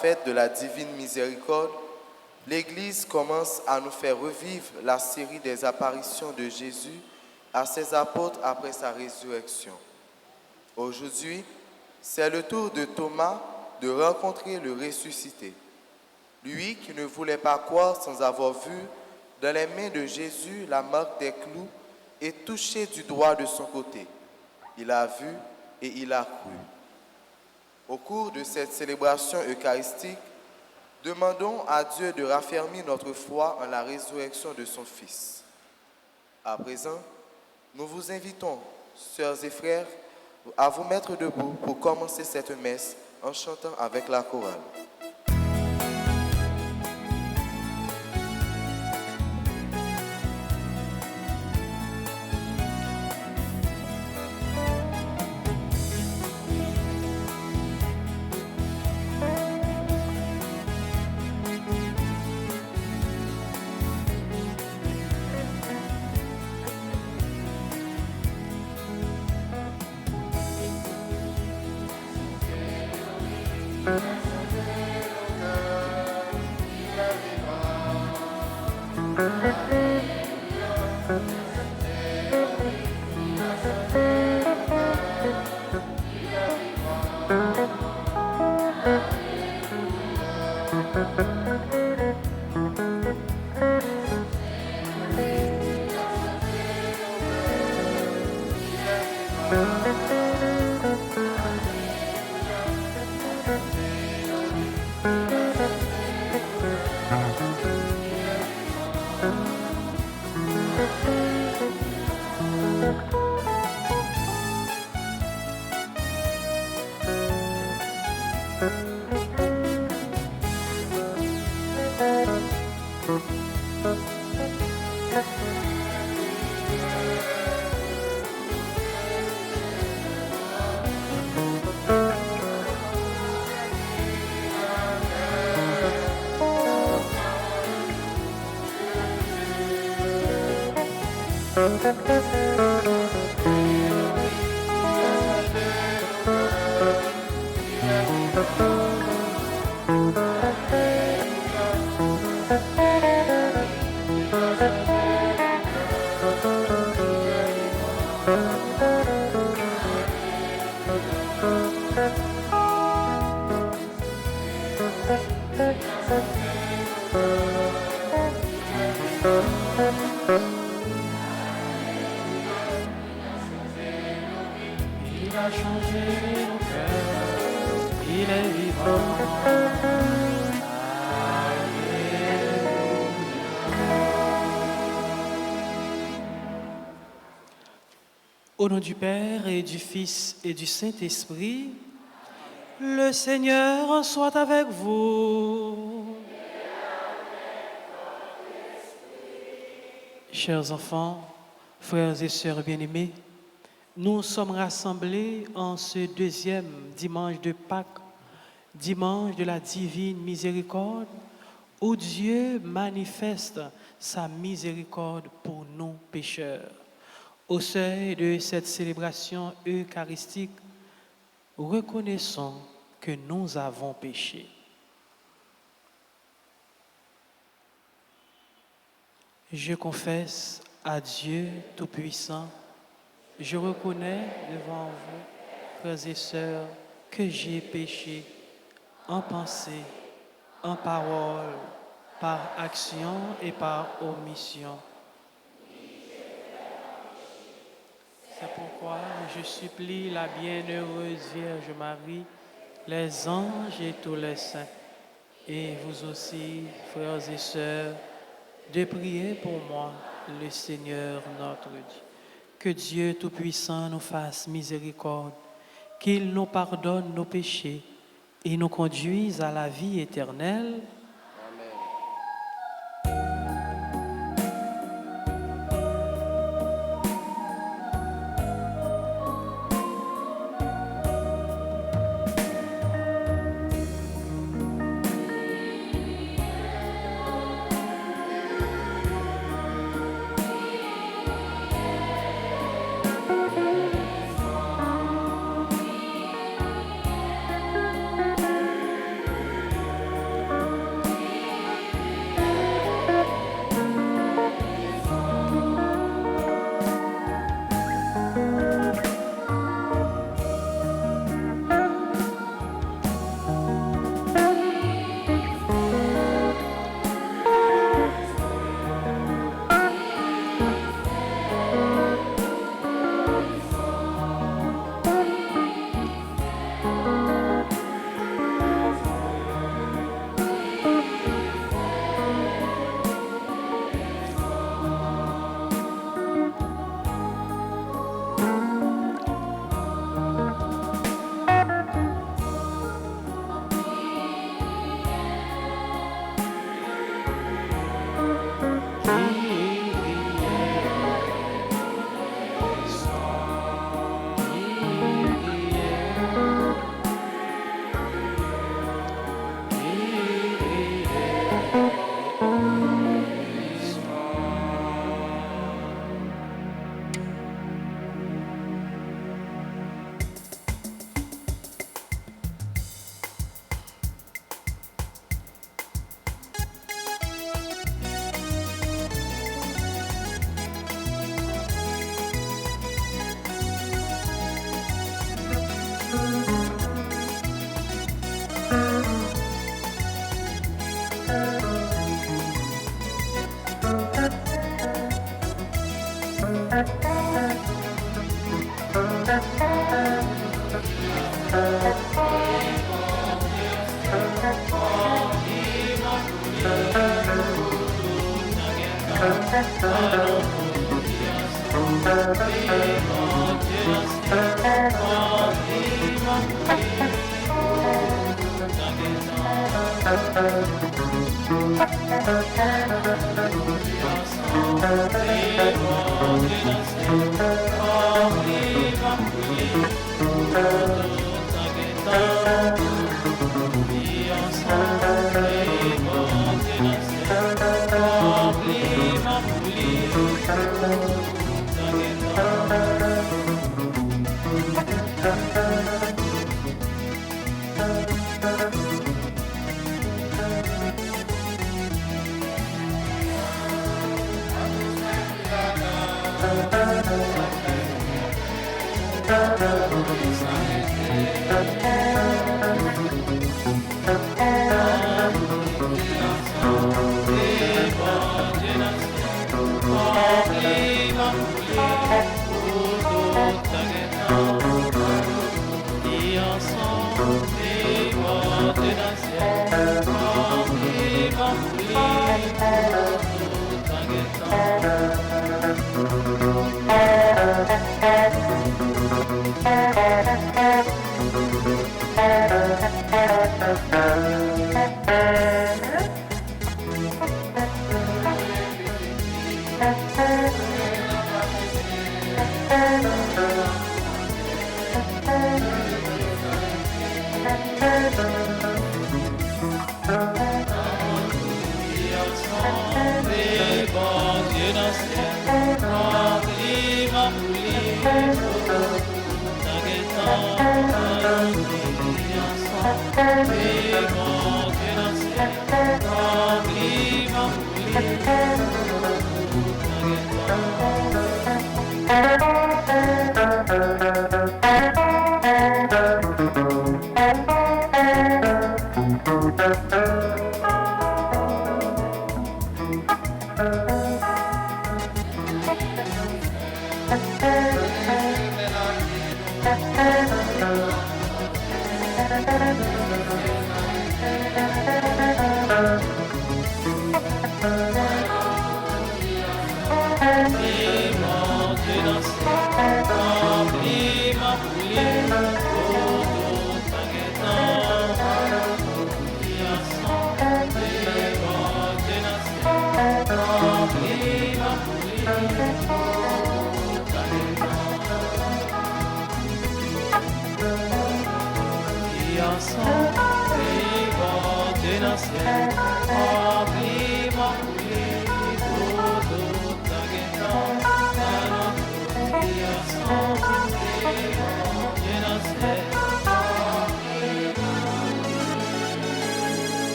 fête de la divine miséricorde, l'Église commence à nous faire revivre la série des apparitions de Jésus à ses apôtres après sa résurrection. Aujourd'hui, c'est le tour de Thomas de rencontrer le ressuscité. Lui qui ne voulait pas croire sans avoir vu dans les mains de Jésus la marque des clous et touché du doigt de son côté. Il a vu et il a cru. Au cours de cette célébration eucharistique, demandons à Dieu de raffermir notre foi en la résurrection de son Fils. À présent, nous vous invitons, sœurs et frères, à vous mettre debout pour commencer cette messe en chantant avec la chorale. Il a changé nos cœurs, il est vivant. Au nom du Père et du Fils et du Saint-Esprit, le Seigneur soit avec vous. Chers enfants, frères et sœurs bien-aimés, nous sommes rassemblés en ce deuxième dimanche de Pâques, dimanche de la divine miséricorde, où Dieu manifeste sa miséricorde pour nous pécheurs. Au seuil de cette célébration eucharistique, reconnaissons que nous avons péché. Je confesse à Dieu Tout-Puissant, je reconnais devant vous, frères et sœurs, que j'ai péché en pensée, en parole, par action et par omission. C'est pourquoi je supplie la bienheureuse Vierge Marie, les anges et tous les saints, et vous aussi, frères et sœurs, de prier pour moi, le Seigneur notre Dieu. Que Dieu Tout-Puissant nous fasse miséricorde, qu'il nous pardonne nos péchés et nous conduise à la vie éternelle.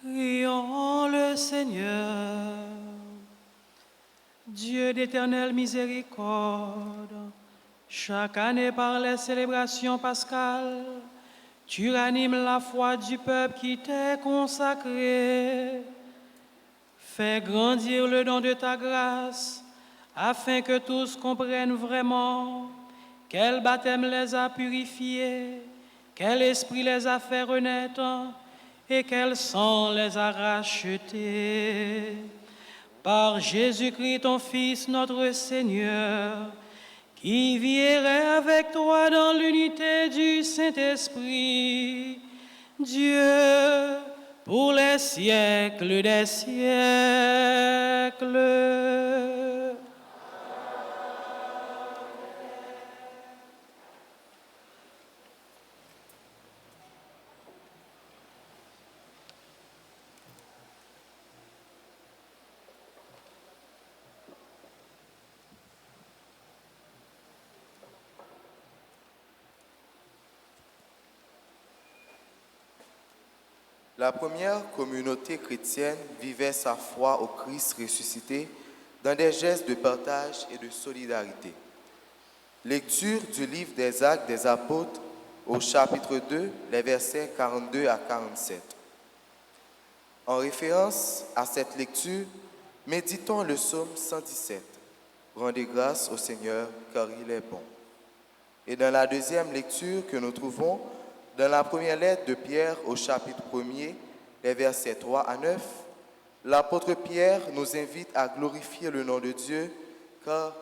Prions le Seigneur. Dieu d'éternelle miséricorde, chaque année par les célébrations pascales, tu ranimes la foi du peuple qui t'est consacré. Fais grandir le don de ta grâce, afin que tous comprennent vraiment quel baptême les a purifiés, quel esprit les a fait renaître et quel sang les a rachetés. Par Jésus-Christ, ton Fils, notre Seigneur, qui vit et règne avec toi dans l'unité du Saint-Esprit, Dieu, pour les siècles des siècles. La première communauté chrétienne vivait sa foi au Christ ressuscité dans des gestes de partage et de solidarité. Lecture du livre des Actes des Apôtres au chapitre 2, les versets 42 à 47. En référence à cette lecture, méditons le psaume 117. Rendez grâce au Seigneur car il est bon. Et dans la deuxième lecture que nous trouvons Dans la première lettre de Pierre au chapitre 1er, les versets 3 à 9, l'apôtre Pierre nous invite à glorifier le nom de Dieu car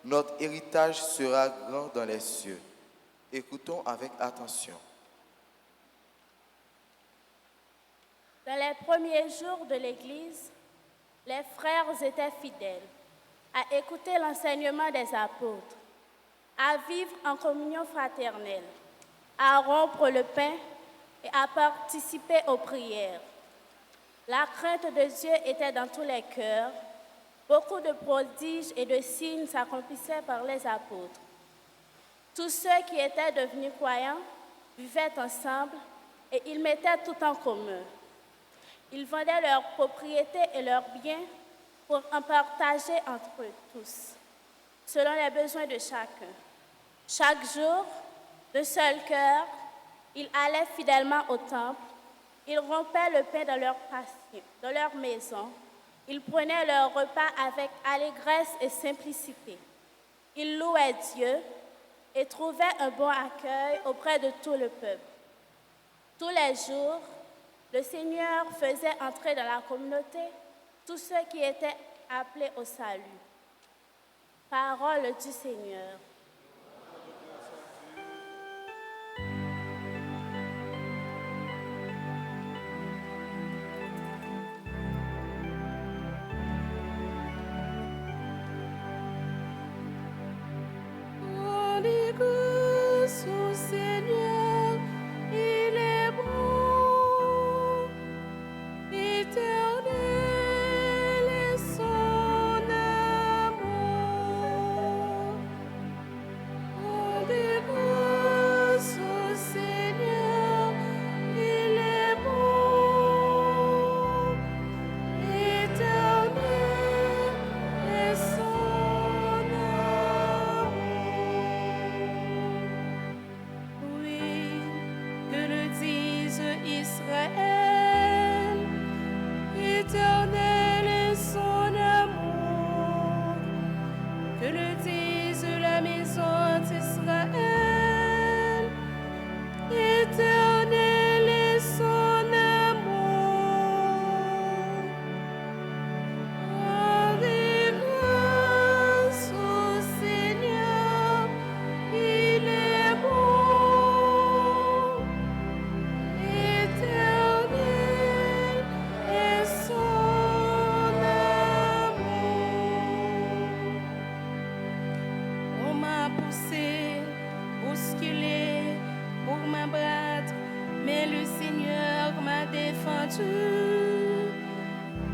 notre héritage sera grand dans les cieux. Écoutons avec attention. Dans les premiers jours de l'Église, les frères étaient fidèles à écouter l'enseignement des apôtres, à vivre en communion fraternelle, à rompre le pain et à participer aux prières. La crainte de Dieu était dans tous les cœurs. Beaucoup de prodiges et de signes s'accomplissaient par les apôtres. Tous ceux qui étaient devenus croyants vivaient ensemble et ils mettaient tout en commun. Ils vendaient leurs propriétés et leurs biens pour en partager entre eux tous, selon les besoins de chacun. Chaque jour, d'un seul cœur, ils allaient fidèlement au temple. Ils rompaient le pain dans leur maison. Ils prenaient leur repas avec allégresse et simplicité. Ils louaient Dieu et trouvaient un bon accueil auprès de tout le peuple. Tous les jours, le Seigneur faisait entrer dans la communauté tous ceux qui étaient appelés au salut. Parole du Seigneur.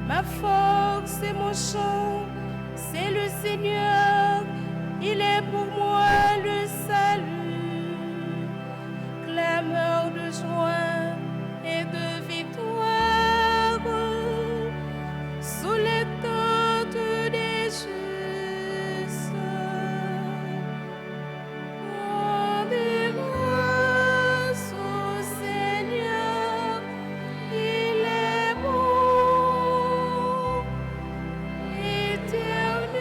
Ma force et mon chant, c'est le Seigneur, il est pour moi le salut. Clameur de joie et de victoire, sous les tentes des justes. Rendez grâce au Seigneur, il est bon, éternel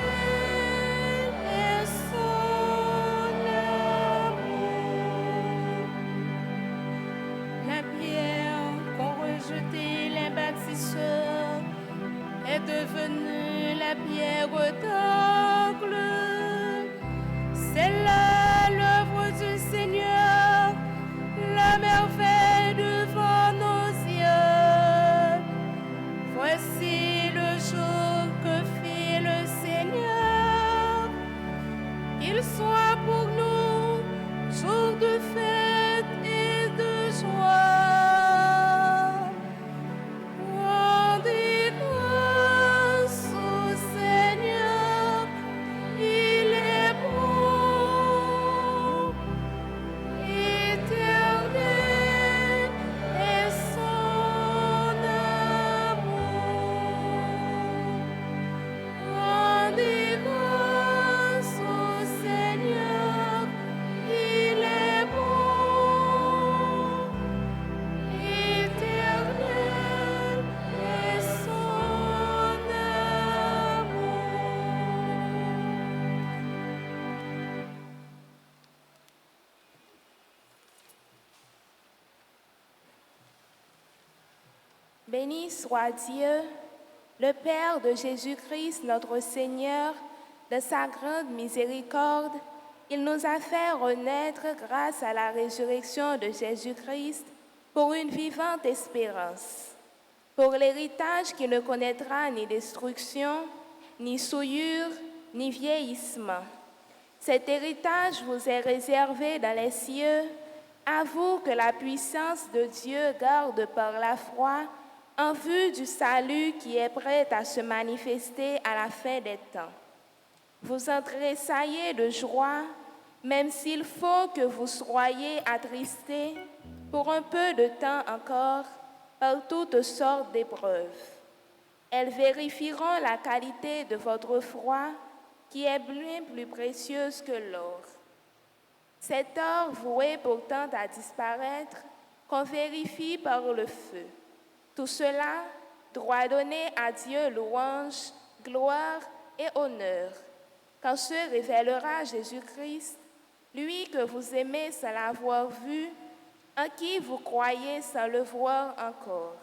est son amour. La pierre qu'ont rejetée les bâtisseurs est devenue la pierre d'angle. C'est là l'œuvre du Seigneur, la merveille devant nos yeux. Voici le jour que fit le Seigneur, qu'il soit pour nous jour de fête et de joie. Rendez grâce au Seigneur, il est bon, éternel est son amour. Rendez grâce au Seigneur, Béni soit Dieu, le Père de Jésus-Christ, notre Seigneur, de sa grande miséricorde. Il nous a fait renaître grâce à la résurrection de Jésus-Christ pour une vivante espérance, pour l'héritage qui ne connaîtra ni destruction, ni souillure, ni vieillissement. Cet héritage vous est réservé dans les cieux, à vous que la puissance de Dieu garde par la foi en vue du salut qui est prêt à se manifester à la fin des temps. Vous en tressaillez de joie, même s'il faut que vous soyez attristés pour un peu de temps encore par toutes sortes d'épreuves. Elles vérifieront la qualité de votre foi, qui est bien plus précieuse que l'or. Cet or voué pourtant à disparaître, qu'on vérifie par le feu. Tout cela doit donner à Dieu louange, gloire et honneur, quand se révélera Jésus-Christ, lui que vous aimez sans l'avoir vu, en qui vous croyez sans le voir encore.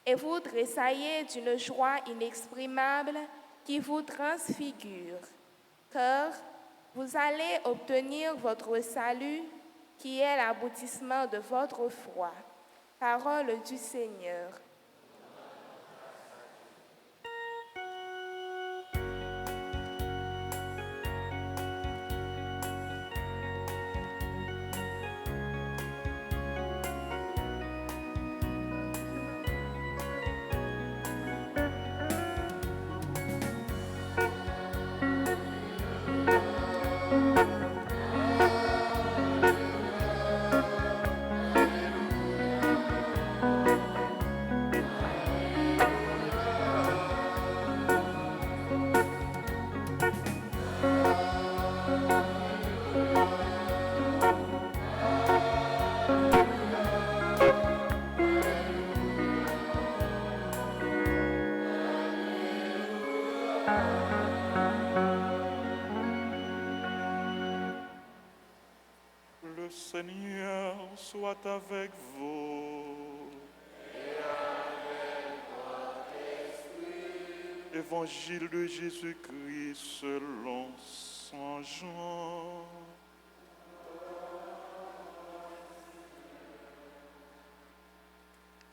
Et vous tressaillez d'une joie inexprimable qui vous transfigure, car vous allez obtenir votre salut, qui est l'aboutissement de votre foi. Parole du Seigneur. Le Seigneur soit avec vous. Et avec votre esprit. Évangile de Jésus-Christ selon Saint Jean.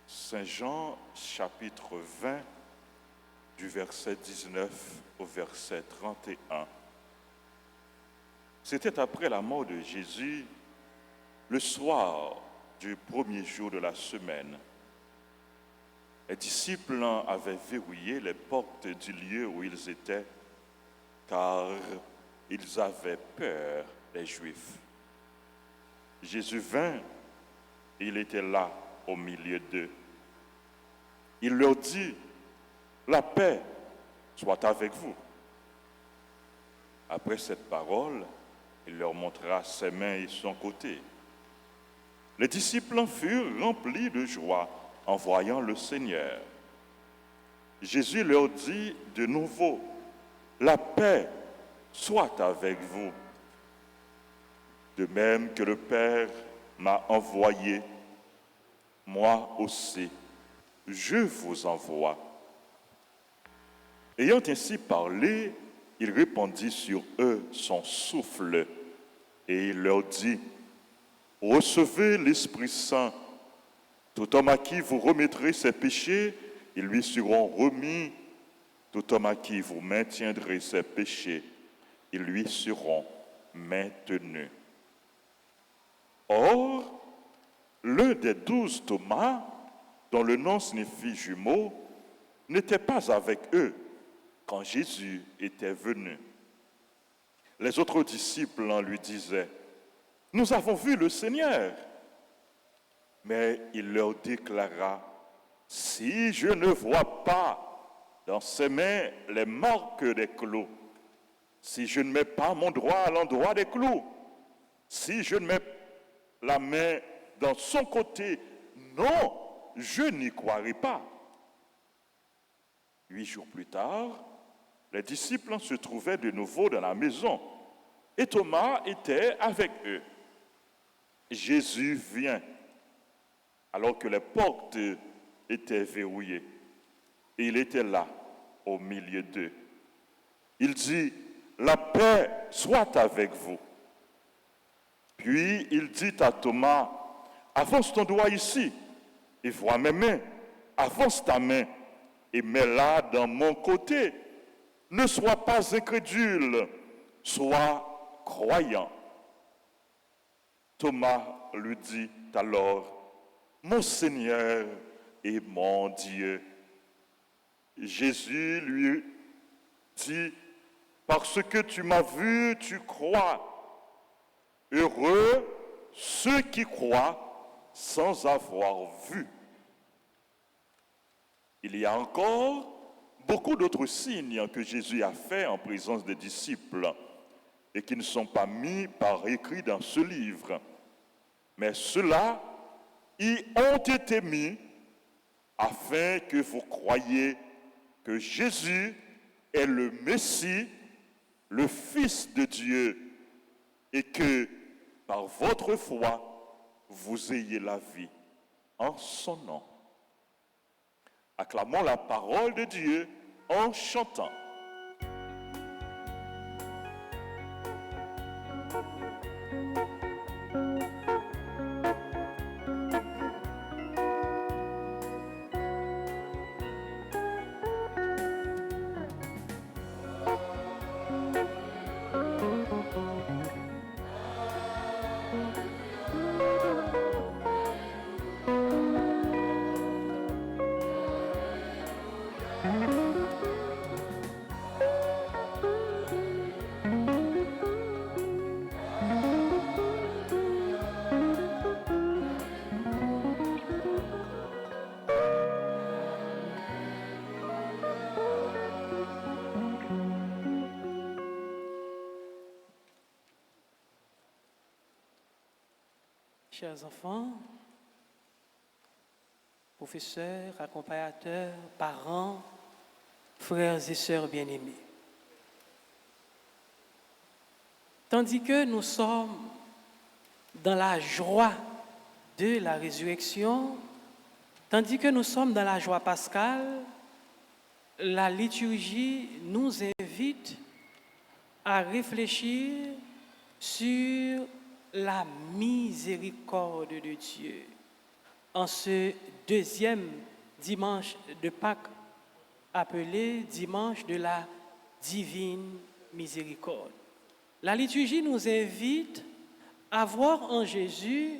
Saint Jean, chapitre 20, du verset 19 au verset 31. C'était après la mort de Jésus, le soir du premier jour de la semaine. Les disciples avaient verrouillé les portes du lieu où ils étaient, car ils avaient peur des Juifs. Jésus vint, et il était là au milieu d'eux. Il leur dit, « La paix soit avec vous. » Après cette parole, il leur montra ses mains et son côté. Les disciples furent remplis de joie en voyant le Seigneur. Jésus leur dit de nouveau, « La paix soit avec vous. De même que le Père m'a envoyé, moi aussi, je vous envoie. » Ayant ainsi parlé, il répandit sur eux son souffle et il leur dit, « Recevez l'Esprit Saint. Tout homme à qui vous remettrez ses péchés, ils lui seront remis. Tout homme à qui vous maintiendrez ses péchés, ils lui seront maintenus. » Or, l'un des 12 Thomas, dont le nom signifie jumeau, n'était pas avec eux quand Jésus était venu. Les autres disciples lui disaient, « Nous avons vu le Seigneur. » Mais il leur déclara, « Si je ne vois pas dans ses mains les marques des clous, si je ne mets pas mon doigt à l'endroit des clous, si je ne mets la main dans son côté, non, je n'y croirai pas. » 8 jours plus tard, les disciples se trouvaient de nouveau dans la maison et Thomas était avec eux. Jésus vient. Alors que les portes était verrouillé. Et il était là, au milieu d'eux. Il dit, la paix soit avec vous. Puis il dit à Thomas, avance ton doigt ici et vois mes mains. Avance ta main et mets-la dans mon côté. Ne sois pas incrédule, sois croyant. Thomas lui dit alors, mon Seigneur et mon Dieu. Jésus lui dit, parce que tu m'as vu, tu crois. Heureux ceux qui croient sans avoir vu. Il y a encore beaucoup d'autres signes que Jésus a faits en présence des disciples et qui ne sont pas mis par écrit dans ce livre. Mais ceux-là y ont été mis afin que vous croyiez que Jésus est le Messie, le Fils de Dieu, et que par votre foi, vous ayez la vie en son nom. Acclamons la parole de Dieu en chantant. Chers enfants, professeurs, accompagnateurs, parents, frères et sœurs bien-aimés. Tandis que nous sommes dans la joie de la résurrection, tandis que nous sommes dans la joie pascale, la liturgie nous invite à réfléchir sur la miséricorde de Dieu. En ce deuxième dimanche de Pâques, appelé dimanche de la divine miséricorde. La liturgie nous invite à voir en Jésus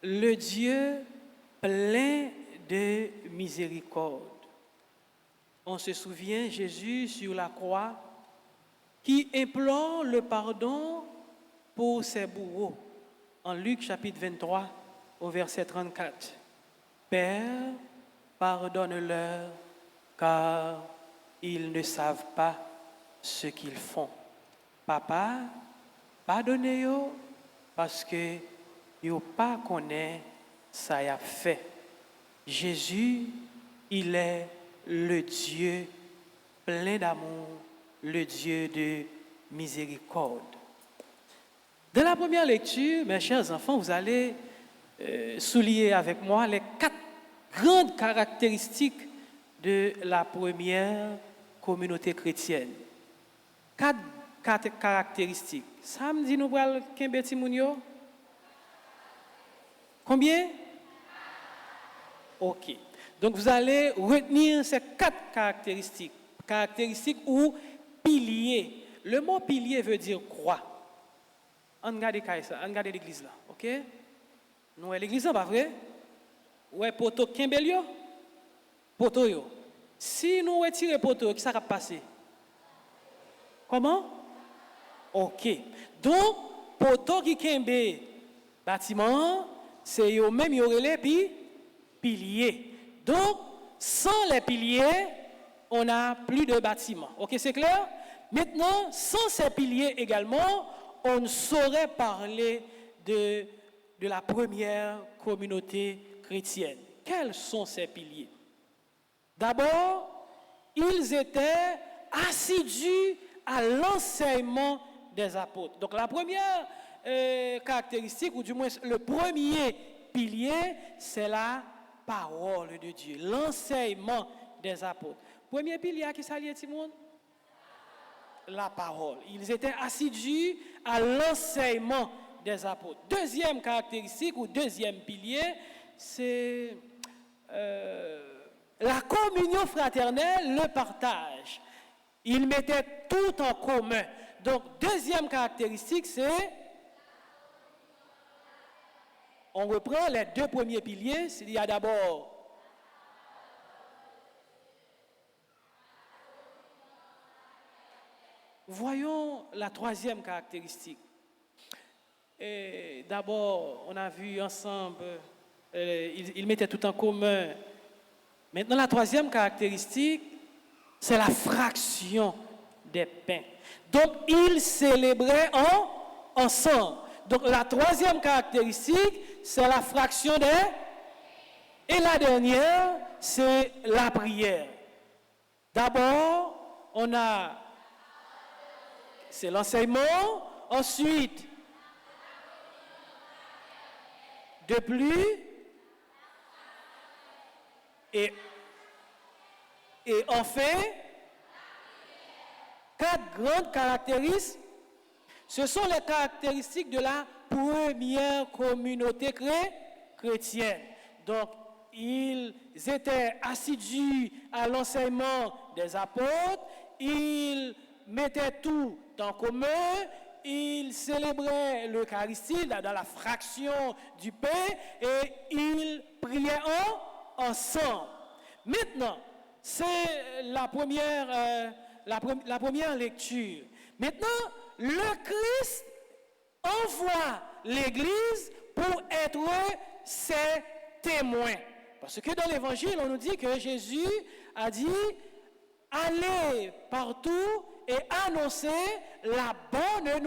le Dieu plein de miséricorde. On se souvient Jésus sur la croix qui implore le pardon pour ses bourreaux. En Luc chapitre 23 au verset 34. Père, pardonne-leur car ils ne savent pas ce qu'ils font. Papa, pardonnez-yo parce que yo pas connaît ça y a fait. Jésus, il est le Dieu plein d'amour, le Dieu de miséricorde. Dans la première lecture, mes chers enfants, vous allez souligner avec moi les 4 grandes caractéristiques de la première communauté chrétienne. 4 caractéristiques. Samedi, nous allons kembe ti moun yo? Combien? Ok. Donc vous allez retenir ces 4 caractéristiques. Caractéristiques ou piliers. Le mot pilier veut dire croix. On regarde ça, on regarde l'église là, ok? Nous l'église là, pas vrai? Ouais, poto Kimbelio? Poto yo. Si nous retirons poto, qui ça va passer? Comment? Ok. Donc, poto qui kembe bâtiment, c'est eux même yo relé puis piliers. Donc, sans les piliers, on n'a plus de bâtiment. Ok, c'est clair? Maintenant, sans ces piliers également, on ne saurait parler de la première communauté chrétienne. Quels sont ces piliers? D'abord, ils étaient assidus à l'enseignement des apôtres. Donc la première caractéristique, ou du moins le premier pilier, c'est la parole de Dieu, l'enseignement des apôtres. Premier pilier qui s'allie tout le monde? La parole. Ils étaient assidus à l'enseignement des apôtres. Deuxième caractéristique ou deuxième pilier, c'est la communion fraternelle, le partage. Ils mettaient tout en commun. Donc, deuxième caractéristique, c'est... On reprend les deux premiers piliers. Il y a d'abord... Voyons la troisième caractéristique. D'abord, on a vu ensemble, ils mettaient tout en commun. Maintenant, la troisième caractéristique, c'est la fraction des pains. Donc, ils célébraient ensemble. Donc, la troisième caractéristique, c'est la fraction des... Et la dernière, c'est la prière. D'abord, on a... C'est l'enseignement. Ensuite, de plus, et enfin, quatre grandes caractéristiques. Ce sont les caractéristiques de la première communauté chrétienne. Donc, ils étaient assidus à l'enseignement des apôtres, ils mettaient tout en commun, ils célébraient l'Eucharistie dans la fraction du pain et ils priaient ensemble. Maintenant, c'est la première lecture. Maintenant, le Christ envoie l'Église pour être ses témoins. Parce que dans l'Évangile, on nous dit que Jésus a dit « Allez partout et annoncer la bonne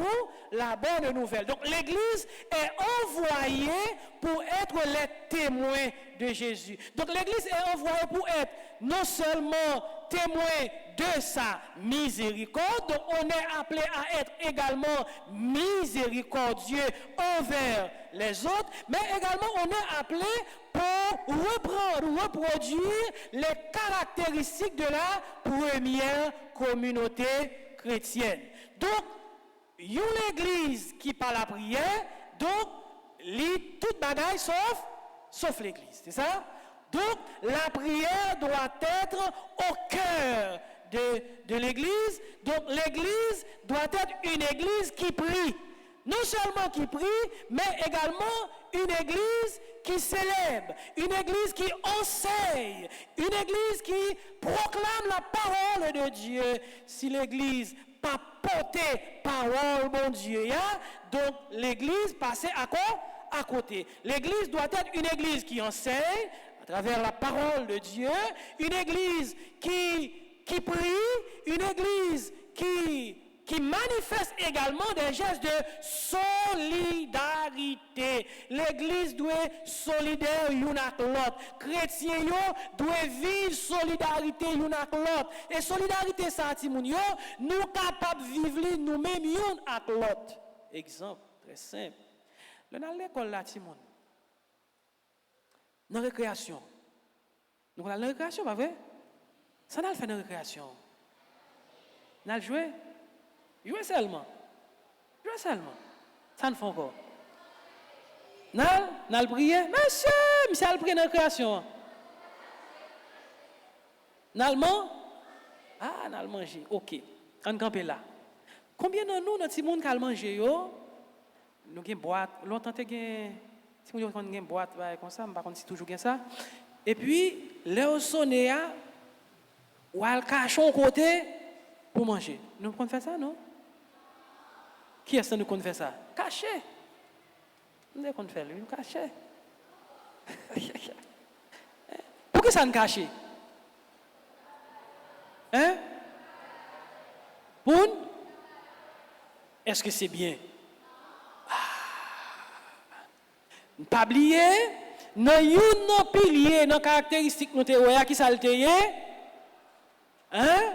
nouvelle ». Donc l'Église est envoyée pour être les témoins de Jésus. Donc l'Église est envoyée pour être non seulement témoin de sa miséricorde, donc on est appelé à être également miséricordieux envers les autres, mais également on est appelé pour reproduire les caractéristiques de la première communauté chrétienne. Donc, il y a l'église qui parle la prière, donc, toute bagaille sauf l'église, c'est ça? Donc, la prière doit être au cœur de l'église. Donc, l'église doit être une église qui prie. Non seulement qui prie, mais également une église qui célèbre, une église qui enseigne, une église qui proclame la parole de Dieu. Si l'église pas porté parole, mon Dieu, donc l'église passait à quoi? À côté. L'église doit être une église qui enseigne à travers la parole de Dieu, une église qui prie, une église qui manifeste également des gestes de solidarité. L'église doit être solidaire l'une avec l'autre. Chrétiens doivent vivre solidarité l'une avec l'autre. Et solidarité, ça, nous sommes capables de vivre nous-mêmes l'une avec l'autre. Exemple très simple. Dans l'école, là, Timon, dans la récréation, nous allons dans la récréation, pas vrai? Ça n'a pas fait dans la récréation. Nous allons jouer. Jouer seulement. Ça ne fait encore. Nous allons prier. Monsieur a prié dans la création. Nous allons nous allons manger. Ok. On campe là. Combien de nous, notre monde qui a mangé, nous avons une boîte. Longtemps, si nous avons une boîte comme ça, je ne sais pas si toujours ça. Et puis, les sonné, ou al cachon côté pour manger. Nous pouvons faire ça, non? Qui est-ce que nous pouvons faire ça? Caché. Nous devons faire lui, caché. Pourquoi ça nous cache? Hein? Pour? Est-ce que c'est bien? Pas oublier, dans une pilier, dans caractéristique nous te qui ça le teye, hein?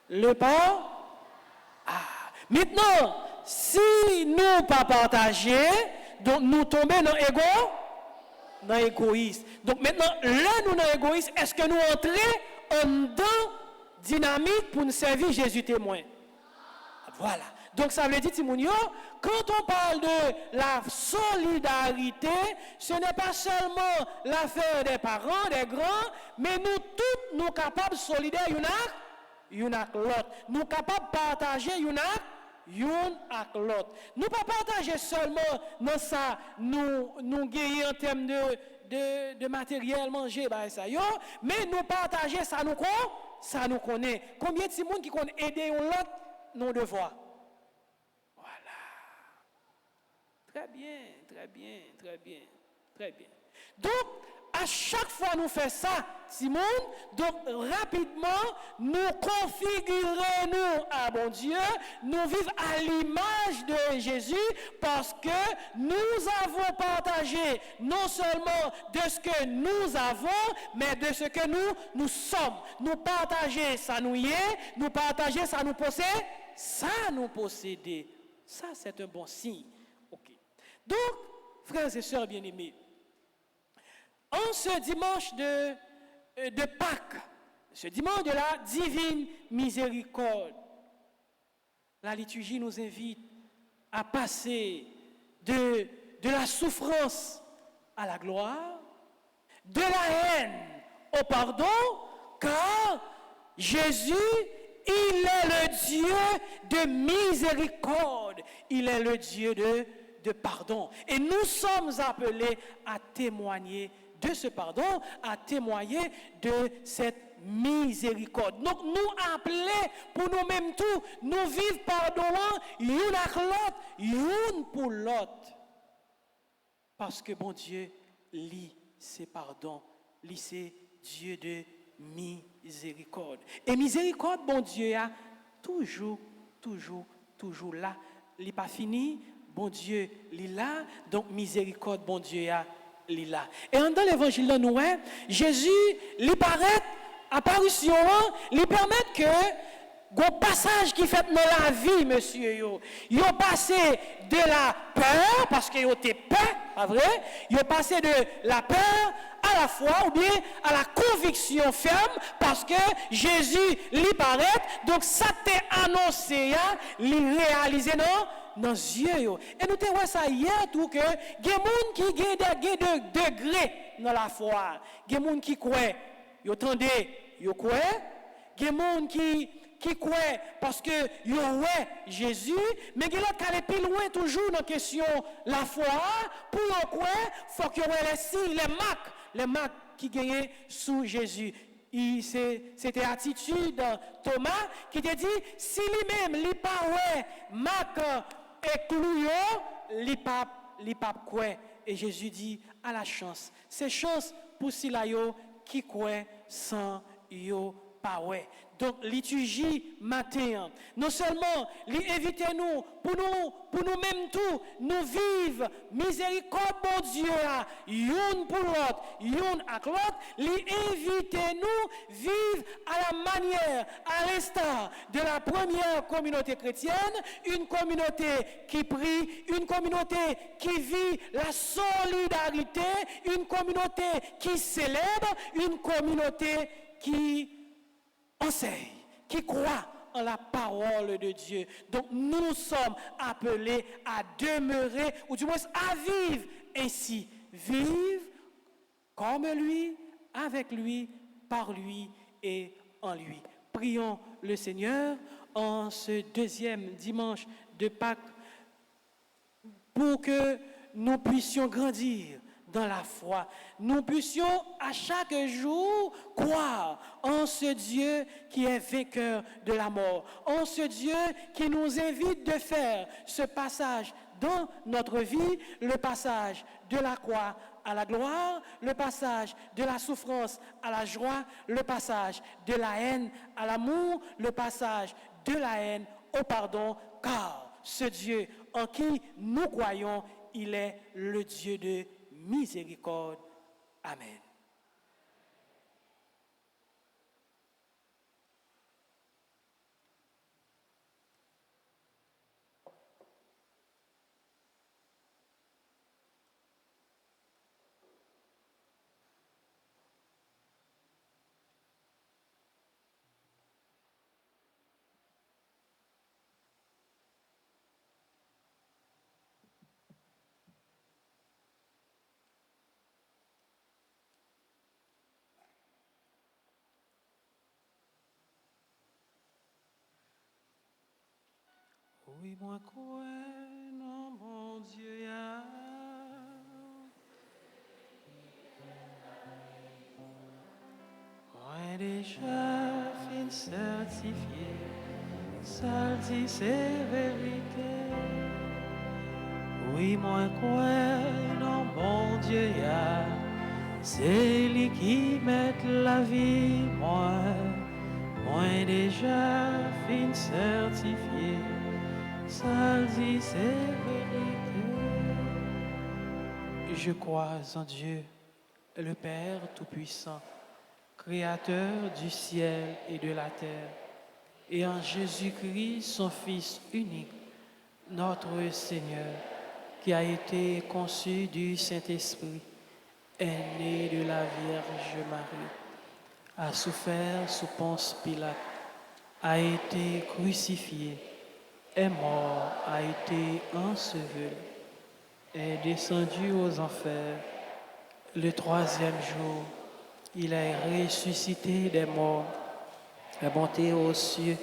Le pain. Maintenant, si nous pas partager, donc nous tomber dans l'ego, dans l'égoïsme. Donc maintenant, là, nous dans l'égoïsme, est-ce que nous entrons en dedans dynamique pour nous servir Jésus témoin? Voilà. Donc ça veut dire, Timounio, quand on parle de la solidarité, ce n'est pas seulement l'affaire des parents, des grands, mais nous tous, nous capables de solidaires, une avec l'autre. Nous capables de partager une avec l'autre. Nous pas partager seulement dans ça, nous gagnons en termes de matériel manger, bah, ça, yo, mais nous partager ça nous connaît. Combien de gens qui connaissent aider l'autre, nos devoirs? Très bien, très bien, très bien, très bien. Donc, à chaque fois nous faisons ça, Simon, donc rapidement, nous configurons nous à bon Dieu, nous vivons à l'image de Jésus parce que nous avons partagé non seulement de ce que nous avons, mais de ce que nous sommes. Nous partager ça nous y est, nous partager ça nous possède, ça nous posséder. Ça, c'est un bon signe. OK. Donc, frères et sœurs bien-aimés, en ce dimanche de Pâques, ce dimanche de la divine miséricorde, la liturgie nous invite à passer de la souffrance à la gloire, de la haine au pardon, car Jésus, il est le Dieu de miséricorde, il est le Dieu de pardon. Et nous sommes appelés à témoigner de ce pardon, à témoigner de cette miséricorde. Donc nous appelés pour nous-mêmes tout, nous vivre pardonnant, l'une avec l'autre, l'une pour l'autre. Parce que bon Dieu, lui, c'est pardon, lui, c'est Dieu de miséricorde. Et miséricorde, bon Dieu, a toujours là. Il n'est pas fini. Bon Dieu, il là, donc miséricorde, bon Dieu, il là. Et dans l'évangile de nous, Jésus, il paraît, apparition, il permet que, un passage qui fait dans la vie, monsieur, il a passé de la peur, parce qu'il était peur, pas vrai? Il a passé de la peur à la foi, ou bien à la conviction ferme, parce que Jésus, il paraît, donc ça t'est annoncé, il réalisé, non? Dans les yeux. Et nous avons ça hier, tout que, il y a des gens qui ont des degrés dans la foi. Il y a des gens qui croient, ils entendent, ils croient. Il y a des gens qui croient parce que ils ouais Jésus, mais il y a d'autres qui allaient plus loin toujours dans la question la foi. Pour croire, il faut qu'il y ait les signes, les marques qui gagnent sous Jésus. C'était attitude Thomas qui te dit, si lui-même, il pas ouais, marque et clouyo, li pape quoi. Et Jésus dit à la chance. C'est chance pour Silayo qui croit sans yo pas ouais. Donc liturgie matin. Non seulement invitez nous pour nous même tout nous vivre miséricorde bon Dieu une pour l'autre, une avec l'autre, invitez nous vivre à la manière à l'instar de la première communauté chrétienne, une communauté qui prie, une communauté qui vit la solidarité, une communauté qui célèbre, une communauté qui enseigne, qui croit en la parole de Dieu. Donc nous sommes appelés à demeurer, ou du moins à vivre ainsi. Vivre comme lui, avec lui, par lui et en lui. Prions le Seigneur en ce deuxième dimanche de Pâques pour que nous puissions grandir dans la foi. Nous puissions à chaque jour croire en ce Dieu qui est vainqueur de la mort, en ce Dieu qui nous invite de faire ce passage dans notre vie, le passage de la croix à la gloire, le passage de la souffrance à la joie, le passage de la haine à l'amour, le passage de la haine au pardon, car ce Dieu en qui nous croyons, il est le Dieu de miséricorde. Amen. Oui, moi quoi, non, mon Dieu, ya. Moi déjà fin certifié, ça dit c'est vérité. Oui, moi quoi, non, mon Dieu, ya. C'est lui qui met la vie, moi déjà fin certifié. Ça dit c'est vérité. Je crois en Dieu, le Père Tout-Puissant, Créateur du ciel et de la terre, et en Jésus-Christ, son Fils unique, notre Seigneur, qui a été conçu du Saint-Esprit, est né de la Vierge Marie, a souffert sous Ponce Pilate, a été crucifié, est mort, a été enseveli, est descendu aux enfers. Le troisième jour, il est ressuscité des morts, est monté aux cieux,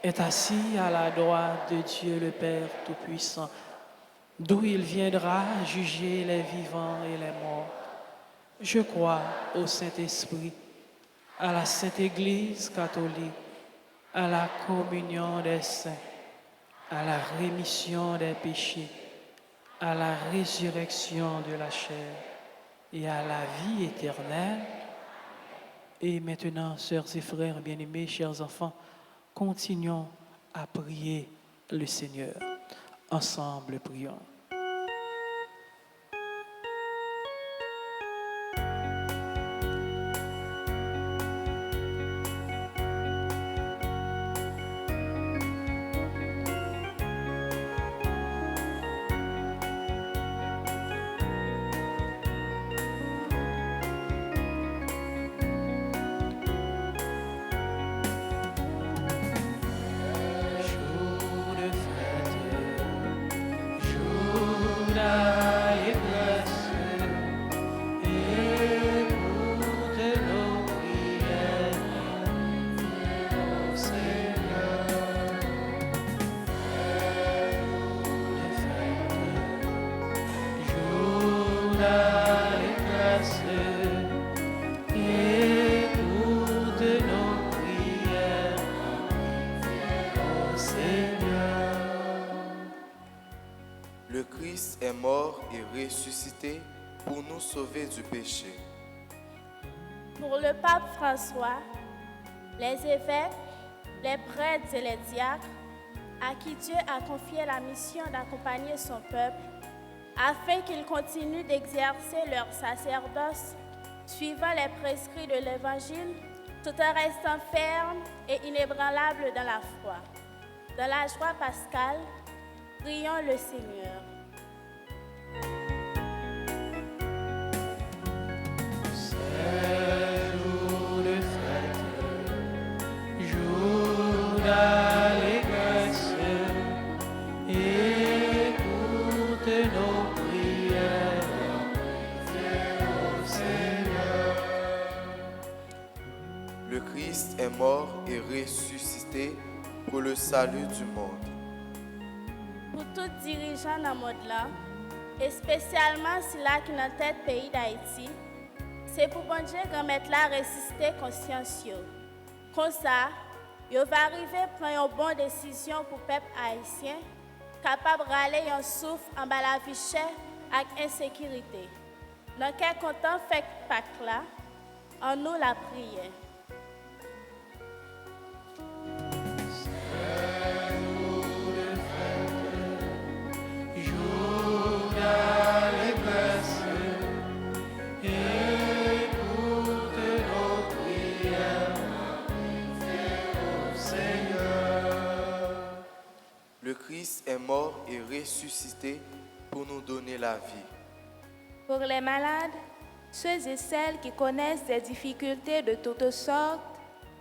est assis à la droite de Dieu le Père Tout-Puissant, d'où il viendra juger les vivants et les morts. Je crois au Saint-Esprit, à la Sainte Église catholique, à la communion des saints, à la rémission des péchés, à la résurrection de la chair et à la vie éternelle. Et maintenant, sœurs et frères bien-aimés, chers enfants, continuons à prier le Seigneur. Ensemble, prions. Jour de fête, jour d'allégresse, écoute nos prières, ô Seigneur. Jour d'allégresse, écoute nos prières, ô Seigneur. Le Christ est mort et ressuscité pour nous sauver du péché. Pour le pape François, les évêques, les prêtres et les diacres, à qui Dieu a confié la mission d'accompagner son peuple, afin qu'ils continuent d'exercer leur sacerdoce suivant les prescrits de l'Évangile, tout en restant fermes et inébranlables dans la foi. Dans la joie pascale, prions le Seigneur. C'est jour de fête, jour d'allégresse, écoute nos prières, ô Seigneur. Le Christ est mort et ressuscité pour le salut du monde. Pour tous dirigeants dans le monde là, et spécialement si là qui dans tête pays d'Haïti, c'est pour bon Dieu remettre la résister conscience yo. Comme ça, yo va arriver à prendre une bonne décision pour le peuple haïtien, capable de râler un souffle en bas la vie chère avec insécurité. Dans quel content fait Pâques là, en nous la prière. Jour d'allégresse, écoute nos prières, ô Seigneur. Le Christ est mort et ressuscité pour nous donner la vie. Pour les malades, ceux et celles qui connaissent des difficultés de toutes sortes,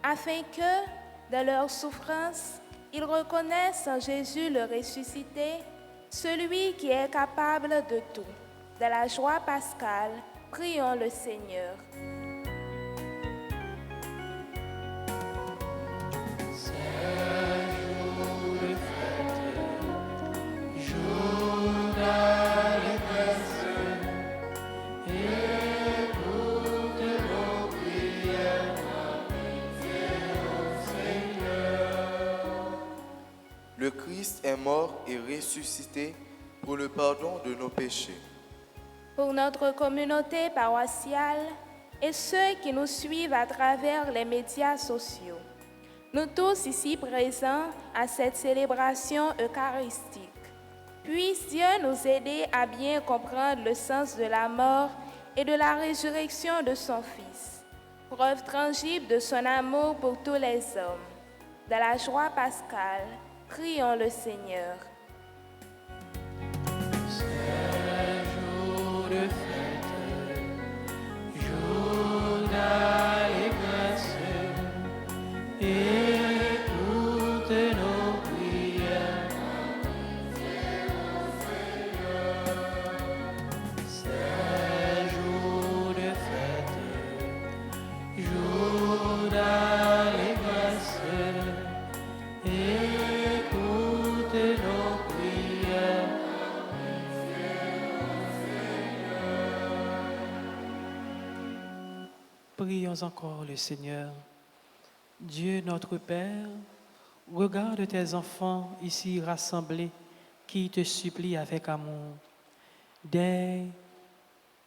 afin que, dans leur souffrance, ils reconnaissent en Jésus le ressuscité, celui qui est capable de tout. Dans la joie pascale, prions le Seigneur. C'est jour de fête, Christ est mort et ressuscité pour le pardon de nos péchés. Pour notre communauté paroissiale et ceux qui nous suivent à travers les médias sociaux, nous tous ici présents à cette célébration eucharistique, puisse Dieu nous aider à bien comprendre le sens de la mort et de la résurrection de son Fils, preuve tangible de son amour pour tous les hommes. Dans la joie pascale, prions le Seigneur. Jour de fête, jour d'allégresse, écoute nos prières. C'est jour de fête, jour d'allégresse, écoute nos prières. Prions encore le Seigneur. Dieu notre Père, regarde tes enfants ici rassemblés qui te supplient avec amour.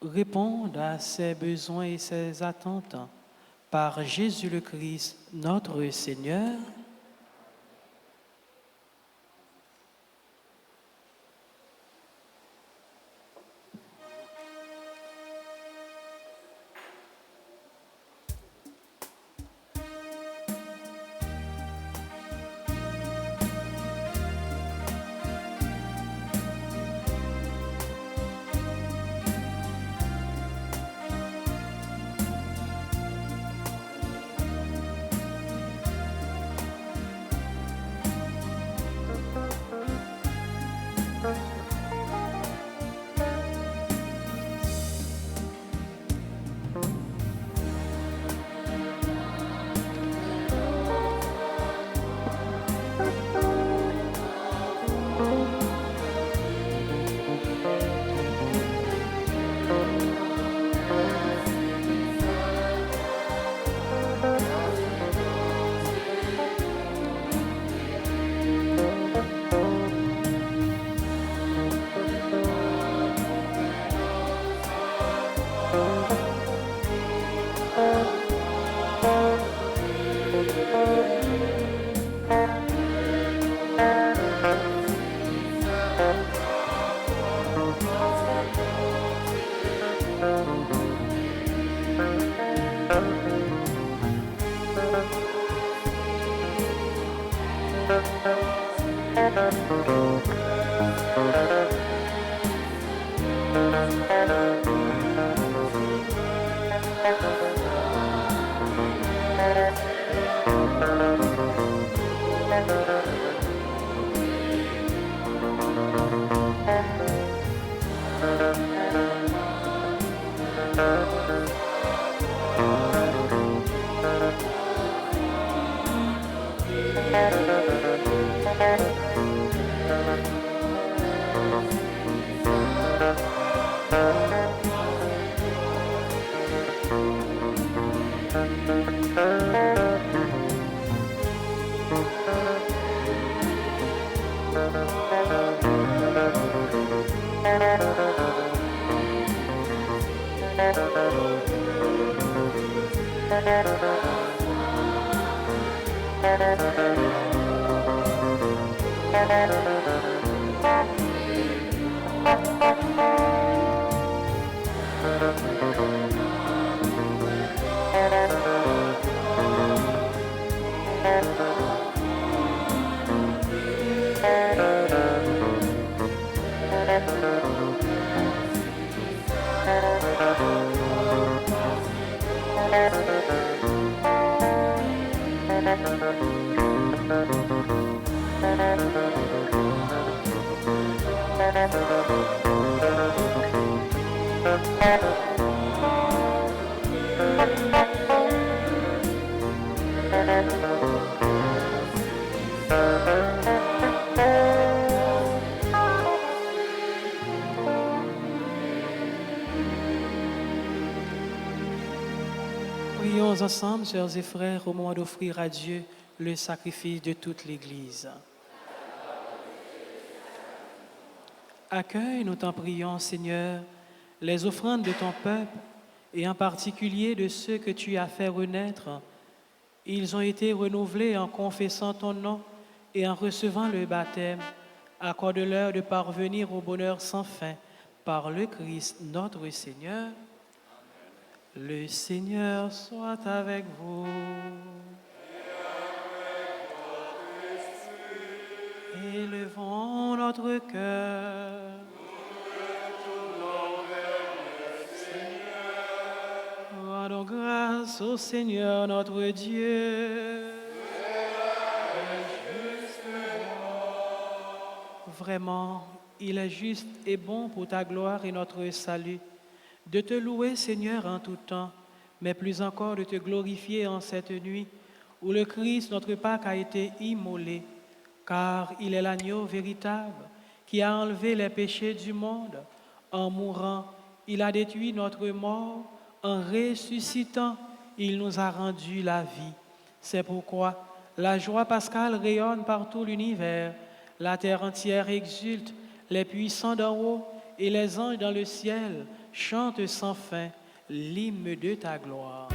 Répondre à ses besoins et ses attentes par Jésus le Christ, notre Seigneur. Prions ensemble, sœurs et frères, au moment d'offrir à Dieu le sacrifice de toute l'Église. Accueille, nous t'en prions, Seigneur, les offrandes de ton peuple, et en particulier de ceux que tu as fait renaître. Ils ont été renouvelés en confessant ton nom et en recevant le baptême. Accorde-leur de parvenir au bonheur sans fin par le Christ notre Seigneur. Le Seigneur soit avec vous. Élevons notre cœur. Rendons grâce au Seigneur notre Dieu. Vraiment, il est juste et bon pour ta gloire et notre salut, de te louer, Seigneur, en tout temps, mais plus encore de te glorifier en cette nuit où le Christ, notre Pâque, a été immolé, car il est l'agneau véritable qui a enlevé les péchés du monde. En mourant, il a détruit notre mort. En ressuscitant, il nous a rendu la vie. C'est pourquoi la joie pascale rayonne par tout l'univers. La terre entière exulte, les puissants d'en haut et les anges dans le ciel chantent sans fin l'hymne de ta gloire.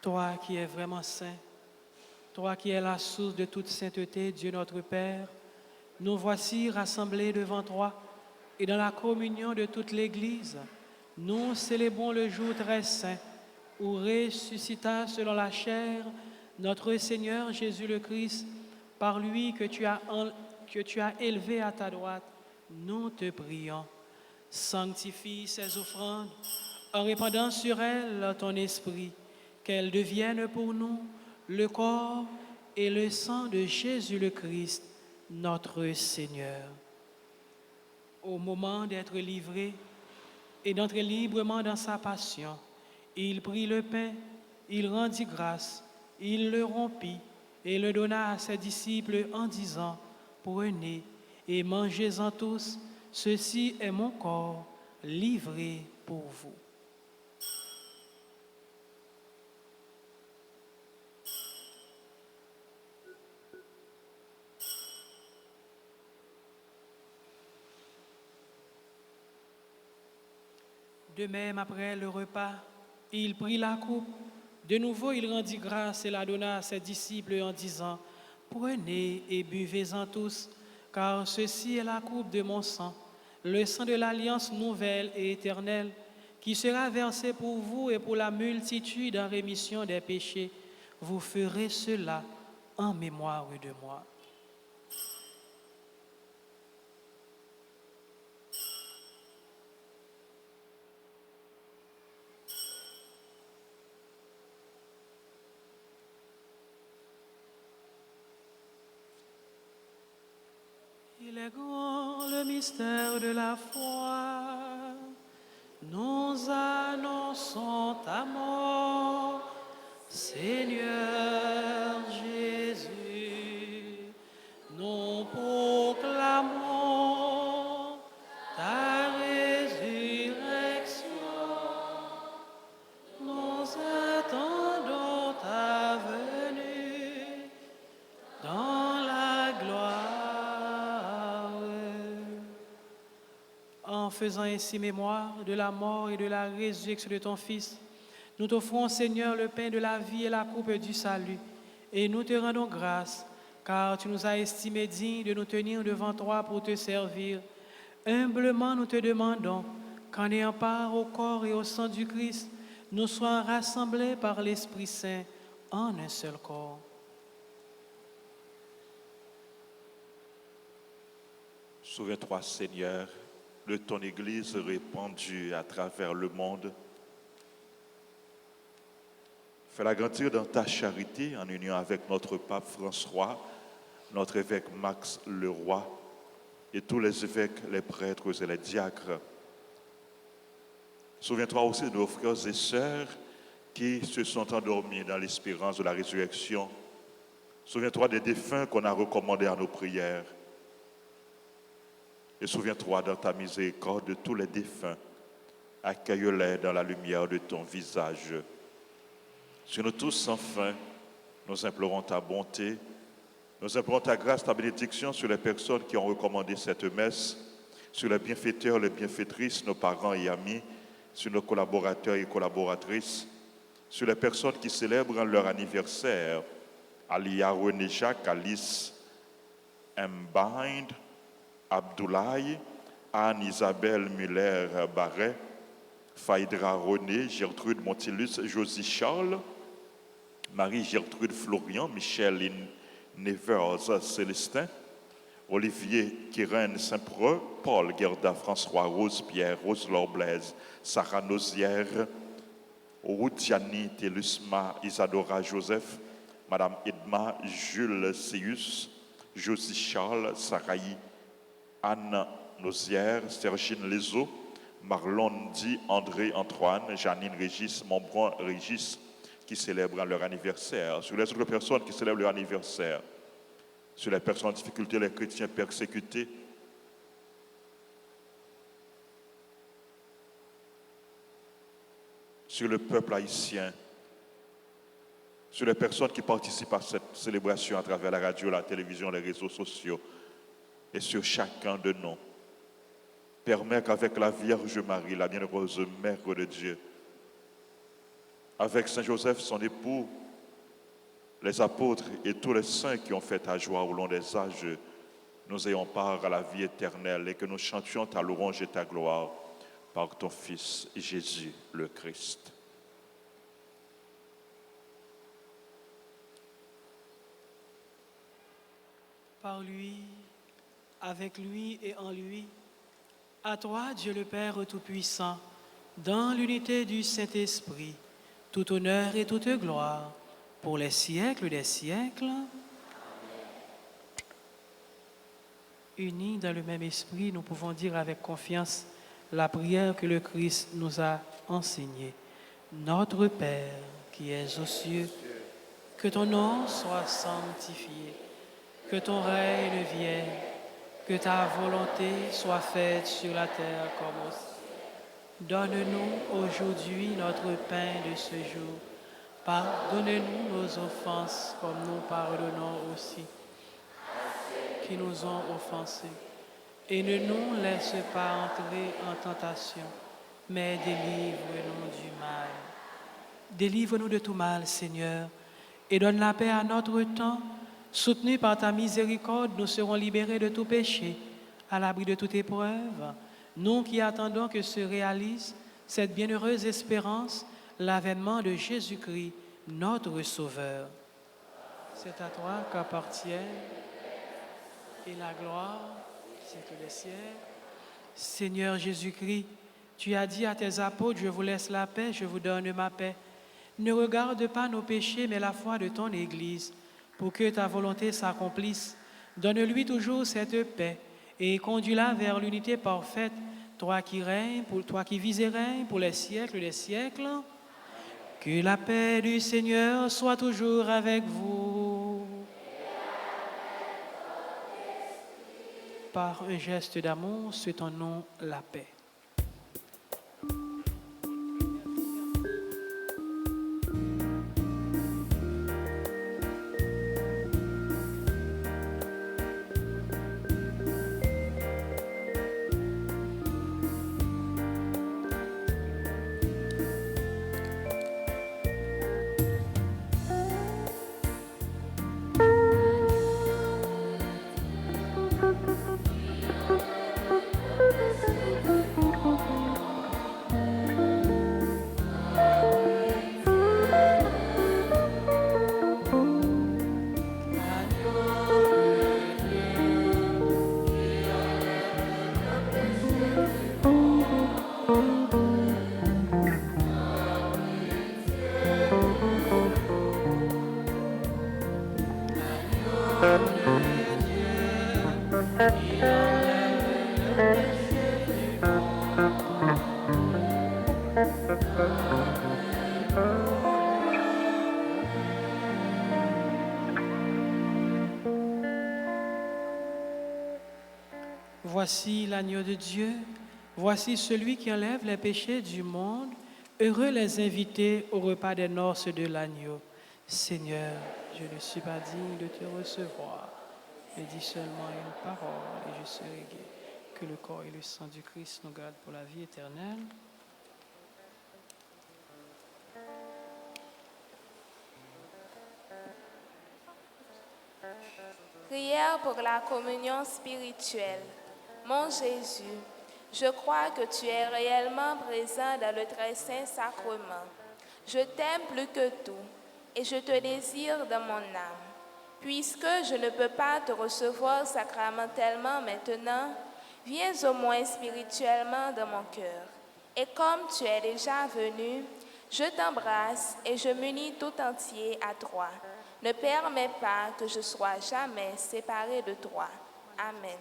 Toi qui es vraiment saint, toi qui es la source de toute sainteté, Dieu notre Père, nous voici rassemblés devant toi et dans la communion de toute l'Église, nous célébrons le jour très saint où ressuscita selon la chair notre Seigneur Jésus le Christ, par lui que tu as élevé à ta droite. Nous te prions. Sanctifie ces offrandes en répandant sur elles ton esprit, qu'elles deviennent pour nous le corps et le sang de Jésus le Christ, notre Seigneur. Au moment d'être livré et d'entrer librement dans sa passion, il prit le pain, il rendit grâce, il le rompit et le donna à ses disciples en disant, « Prenez et mangez-en tous, ceci est mon corps livré pour vous. » De même, après le repas, il prit la coupe. De nouveau, il rendit grâce et la donna à ses disciples en disant, « Prenez et buvez-en tous, car ceci est la coupe de mon sang, le sang de l'alliance nouvelle et éternelle, qui sera versé pour vous et pour la multitude en rémission des péchés. Vous ferez cela en mémoire de moi. » Il est grand le mystère de la foi. Nous annonçons ta mort, Seigneur Jésus. Nous proclamons ta résurrection. Nous attendons ta venue dans la gloire. En faisant ainsi mémoire de la mort et de la résurrection de ton Fils, nous t'offrons, Seigneur, le pain de la vie et la coupe du salut, et nous te rendons grâce, car tu nous as estimés dignes de nous tenir devant toi pour te servir. Humblement, nous te demandons qu'en ayant part au corps et au sang du Christ, nous soyons rassemblés par l'Esprit Saint en un seul corps. Souviens-toi, Seigneur, de ton Église répandue à travers le monde. Fais-la grandir dans ta charité en union avec notre pape François, notre évêque Max Leroy et tous les évêques, les prêtres et les diacres. Souviens-toi aussi de nos frères et sœurs qui se sont endormis dans l'espérance de la résurrection. Souviens-toi des défunts qu'on a recommandés à nos prières. Et souviens-toi dans ta miséricorde de tous les défunts. Accueille-les dans la lumière de ton visage. Sur nous tous, sans fin, nous implorons ta bonté, nous implorons ta grâce, ta bénédiction sur les personnes qui ont recommandé cette messe, sur les bienfaiteurs, les bienfaitrices, nos parents et amis, sur nos collaborateurs et collaboratrices, sur les personnes qui célèbrent leur anniversaire, Alia René Jacques, Alice Mbind, Abdoulaye, Anne-Isabelle Muller-Barret, Faïdra René, Gertrude Montilus, Josie Charles, Marie-Gertrude Florian, Michel Nevers Célestin, Olivier Keren Saint-Preux, Paul Gerda François, Rose Pierre, Rose Laure Blaise, Sarah Nozière, Roudiani Telusma, Isadora Joseph, Madame Edma Jules Seyus, Josie Charles, Saraï, Anne Nozière, Sergine Lezo, Marlon Di, André Antoine, Janine Régis, Montbrun Régis, qui célèbrent leur anniversaire, sur les autres personnes qui célèbrent leur anniversaire, sur les personnes en difficulté, les chrétiens persécutés, sur le peuple haïtien, sur les personnes qui participent à cette célébration à travers la radio, la télévision, les réseaux sociaux, et sur chacun de nous. Permets qu'avec la Vierge Marie, la bienheureuse Mère de Dieu, avec Saint Joseph, son époux, les apôtres et tous les saints qui ont fait ta joie au long des âges, nous ayons part à la vie éternelle et que nous chantions ta louange et ta gloire par ton Fils Jésus le Christ. Par lui, avec lui et en lui, à toi, Dieu le Père Tout-Puissant, dans l'unité du Saint-Esprit, tout honneur et toute gloire, pour les siècles des siècles. Unis dans le même esprit, nous pouvons dire avec confiance la prière que le Christ nous a enseignée. Notre Père, qui es aux cieux, que ton nom soit sanctifié, que ton règne vienne, que ta volonté soit faite sur la terre comme au ciel. Donne-nous aujourd'hui notre pain de ce jour. Pardonne-nous nos offenses comme nous pardonnons aussi qui nous ont offensés. Et ne nous laisse pas entrer en tentation, mais délivre-nous du mal. Délivre-nous de tout mal, Seigneur, et donne la paix à notre temps. Soutenus par ta miséricorde, nous serons libérés de tout péché, à l'abri de toute épreuve. Nous qui attendons que se réalise cette bienheureuse espérance, l'avènement de Jésus-Christ, notre Sauveur. C'est à toi qu'appartiennent et la gloire, c'est que les cieux. Seigneur Jésus-Christ, tu as dit à tes apôtres, je vous laisse la paix, je vous donne ma paix. Ne regarde pas nos péchés, mais la foi de ton Église, pour que ta volonté s'accomplisse. Donne-lui toujours cette paix et conduis-la vers l'unité parfaite, toi qui règnes, pour toi qui vis et règnes pour les siècles des siècles. Que la paix du Seigneur soit toujours avec vous. Par un geste d'amour, souhaitons-nous la paix. Voici l'agneau de Dieu, voici celui qui enlève les péchés du monde. Heureux les invités au repas des noces de l'agneau. Seigneur, je ne suis pas digne de te recevoir, mais dis seulement une parole et je serai guéri. Que le corps et le sang du Christ nous gardent pour la vie éternelle. Prière pour la communion spirituelle. Mon Jésus, je crois que tu es réellement présent dans le très saint sacrement. Je t'aime plus que tout et je te désire dans mon âme. Puisque je ne peux pas te recevoir sacramentellement maintenant, viens au moins spirituellement dans mon cœur. Et comme tu es déjà venu, je t'embrasse et je m'unis tout entier à toi. Ne permets pas que je sois jamais séparé de toi. Amen.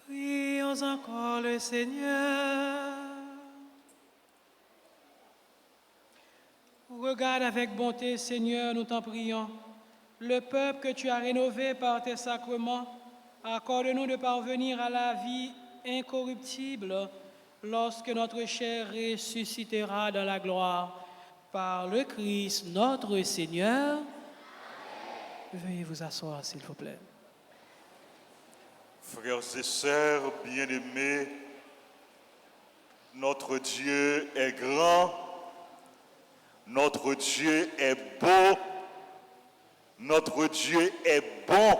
Prions encore le Seigneur. Regarde avec bonté, Seigneur, nous t'en prions, le peuple que tu as rénové par tes sacrements. Accorde-nous de parvenir à la vie incorruptible lorsque notre chair ressuscitera dans la gloire. Par le Christ, notre Seigneur. Veuillez vous asseoir, s'il vous plaît. Frères et sœurs bien-aimés, notre Dieu est grand, notre Dieu est beau, notre Dieu est bon,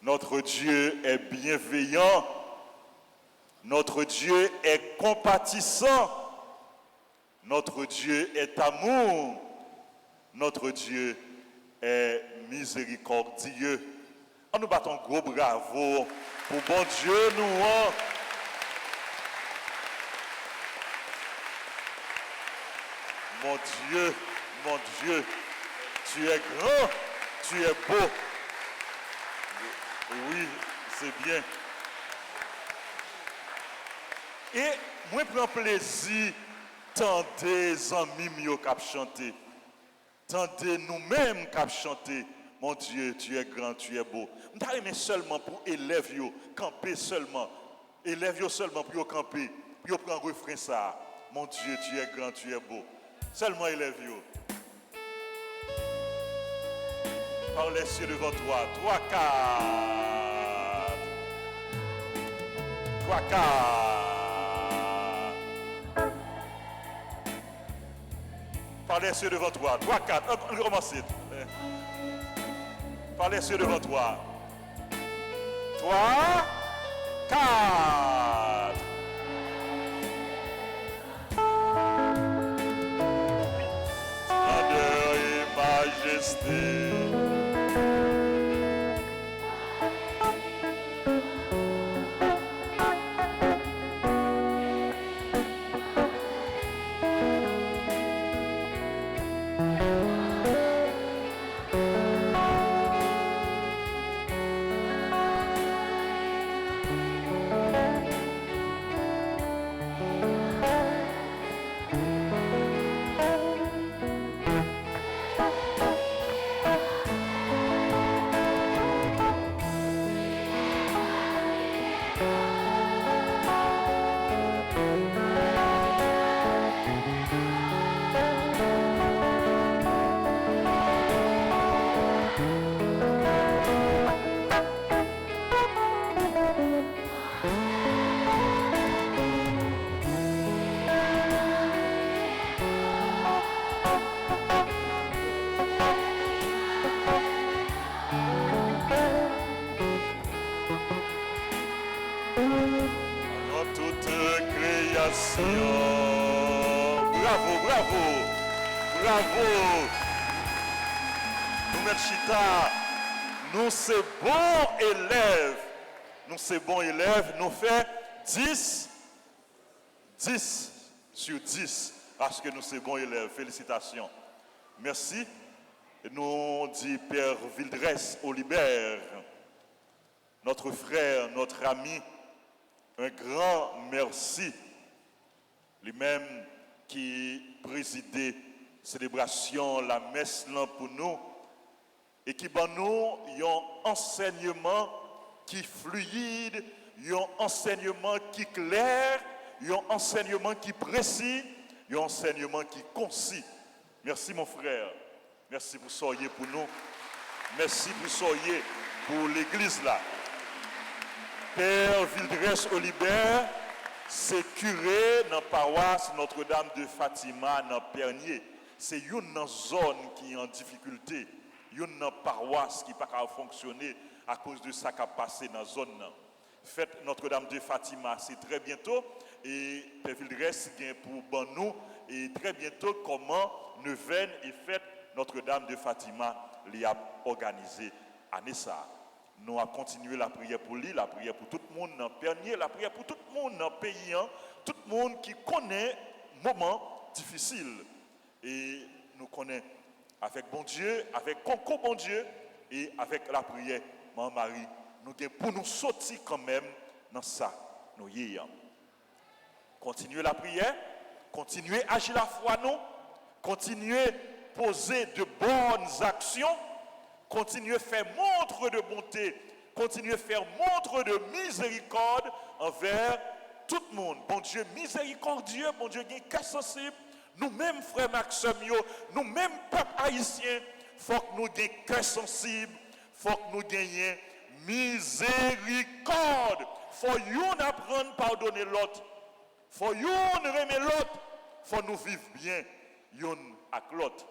notre Dieu est bienveillant, notre Dieu est compatissant, notre Dieu est amour, notre Dieu est miséricordieux. On nous battons gros bravo pour bon Dieu nous. Mon Dieu, tu es grand, tu es beau. Oui, c'est bien. Et moi, je prends plaisir, tendez amis mieux qu'à chanter. Tendez nous-mêmes qu'à chanter. Mon Dieu, tu es grand, tu es beau. Je n'ai seulement pour élèves, camper seulement. Élèves seulement pour camper. Puis prendre refrain ça. Mon Dieu, tu es grand, tu es beau. Seulement élèves. Par les cieux devant toi. 3, 4. 3, 4. Par les cieux devant toi. 3, 4. On recommence. Par les cieux devant toi. 3, 4. exister. Alors toute création. Bravo, bravo, bravo. Nous, Melchita, nous c'est bons élèves. Nous c'est bons élèves. Nous fait 10 sur 10 parce que nous c'est bons élèves. Félicitations. Merci. Nous dit Père Vildresse Olibert, notre frère, notre ami, un grand merci. Lui-même qui présidait célébration, la messe là pour nous, et qui ban nous un enseignement qui fluide, un enseignement qui clair, un enseignement qui précis, un enseignement qui concis. Merci mon frère. Merci pour soyez pour nous. Merci pour soyez pour l'église là. Père Vildresse Olibert, c'est curé dans la paroisse Notre-Dame de Fatima dans Pernier. C'est une zone qui est en difficulté, une paroisse qui n'a pas fonctionner à cause de ça qui a passé dans la zone. Fête Notre-Dame de Fatima, c'est très bientôt. Et Père Vildresse vient pour nous et très bientôt comment neuvaine et fête Notre-Dame de Fatima l'y a organisé à Nessa. Nous allons continuer la prière pour lui, la prière pour tout le monde dans le Pernier, la prière pour tout le monde dans le pays, tout le monde qui connaît moments difficiles. Et nous connaissons avec bon Dieu, avec concours bon Dieu et avec la prière, Maman Marie, nous avons pour nous sortir quand même dans ça. Nous y sommes. Continuez la prière, continuez à agir la foi, nous, continuez à poser de bonnes actions. Continuez à faire montre de bonté, continuez à faire montre de miséricorde envers tout le monde. Bon Dieu miséricordieux, bon Dieu qui est cœur sensible. Nous-mêmes, frères Maxime, nous-mêmes, peuple haïtien, il faut que nous ayons cœur sensible, il faut que nous ayons miséricorde. Il faut nous apprendre à pardonner l'autre. Il faut nous aimer l'autre. Il faut nous vivre bien, l'un avec l'autre.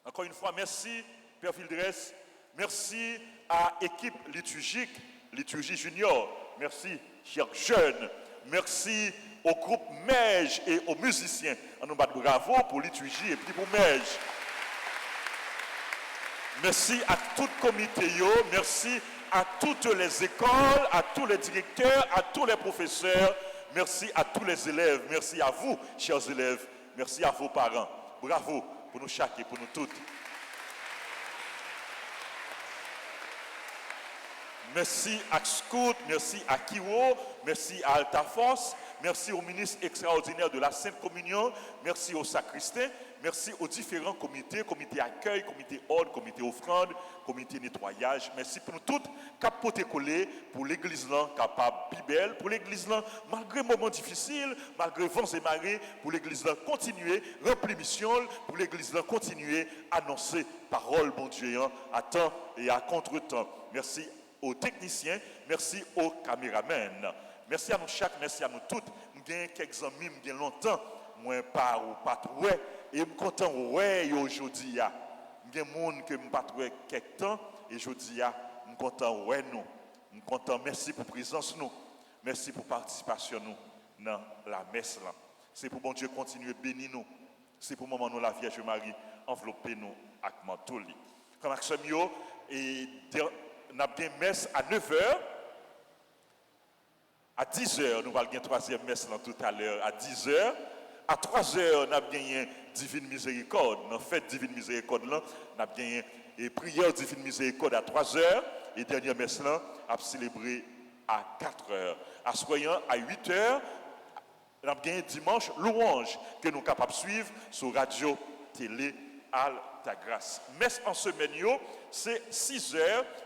Encore une fois, merci. Père Vildresse, merci à l'équipe liturgique, Liturgie Junior. Merci, chers jeunes. Merci au groupe MEJ et aux musiciens. On nous bat bravo pour liturgie et puis pour MEJ. Merci à tout le comité. Merci à toutes les écoles, à tous les directeurs, à tous les professeurs. Merci à tous les élèves. Merci à vous, chers élèves. Merci à vos parents. Bravo pour nous chaque et pour nous toutes. Merci à Scout, merci à Kiwo, merci à Altaforce, merci au ministre extraordinaire de la Sainte Communion, merci au sacristain, merci aux différents comités, comité accueil, comité ordre, comité offrande, comité nettoyage. Merci pour nous toutes, capoter coller pour l'église là, capable bibel, pour l'église là, malgré moments difficiles, malgré vents et marées, pour l'église là, continuer, remplir mission, pour l'église là, continuer, annoncer parole, bon Dieu, à temps et à contre-temps. Merci aux techniciens, merci aux caméramens. Merci à nous chaque, merci à nous toutes. Nous avons quelques amis, nous avons longtemps, moi pas ou pas trop, et je suis content ouais aujourd'hui. Nous avons des gens que je pas trop quelques temps, et aujourd'hui, je suis content ouais nous. Je suis content, merci pour la présence nous. Merci pour la participation nous dans la messe là. C'est pour bon Dieu continuer à bénir nous. C'est pour moment nous la Vierge Marie envelopper nous avec manteau. Frère Maxime, et nous avons une messe à 9h. À 10h, nous allons avoir une troisième messe tout à l'heure, à 10h. À 3h, nous avons gagné Divine Miséricorde. Dans la fête Divine Miséricorde, nous avons gagné et prière Divine Miséricorde à 3h. Et dernière messe, nous avons célébré à 4h. À soyant à 8h, nous avons gagné dimanche louange que nous sommes capables de suivre sur radio, télé, Alta Grâce. Messe en semaine, c'est 6h,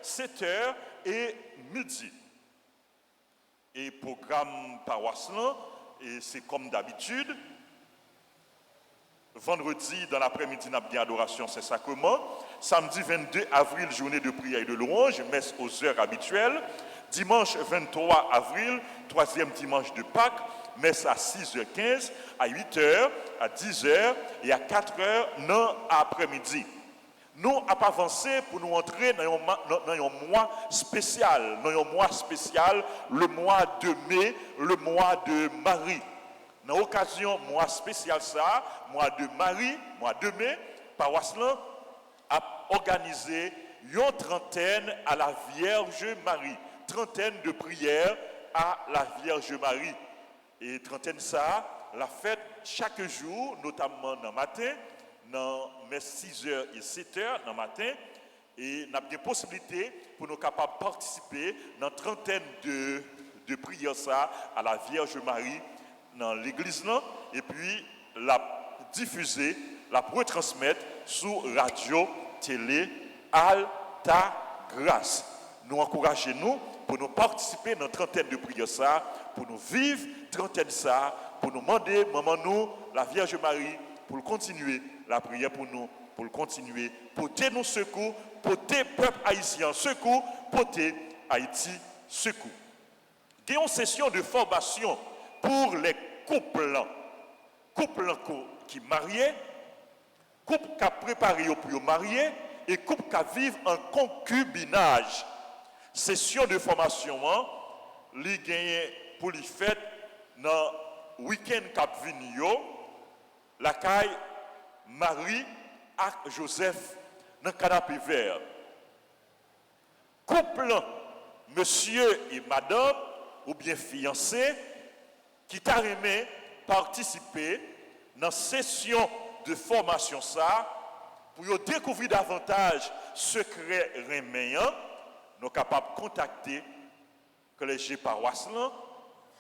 7h et midi. Et programme paroisse, et c'est comme d'habitude. Vendredi, dans l'après-midi, nous avons bien adoration Saint-Sacrement. Samedi 22 avril, journée de prière et de louange, messe aux heures habituelles. Dimanche 23 avril, troisième dimanche de Pâques, messe à 6h15, à 8h, à 10h et à 4h dans l'après-midi. Nous avons avancé pour nous entrer dans un mois spécial. Dans un mois spécial, le mois de mai, le mois de Marie. Dans l'occasion mois spécial ça, mois de Marie, mois de mai, paroisse a organisé une trentaine à la Vierge Marie. Trentaine de prières à la Vierge Marie. Et trentaine ça, la fête chaque jour, notamment dans le matin, dans mes 6h et 7h dans le matin, et nous avons des possibilités pour nous capables de participer dans une trentaine de prières ça à la Vierge Marie dans l'église là, et puis la diffuser, la retransmettre sur radio, télé, Alta Grâce. Nous encourageons nous pour nous participer dans une trentaine de prières ça, pour nous vivre trentaine ça, pour nous demander, maman nous, la Vierge Marie, pour continuer la prière pour nous, pour continuer, porter nos secours, porter peuple haïtien secours, porter Haïti secours. Il y a une session de formation pour les couples qui marient, couples qui ont préparé pour marier et couples qui vivent en concubinage. Session de formation, les gagnent pour les fêtes dans le week-end qui vient, la caille Marie et Joseph dans le canapé vert. Couple, monsieur et madame, ou bien fiancé, qui t'a aimé participer dans la session de formation ça, pour découvrir davantage secret réméant, nous sommes capables de contacter le collège paroisse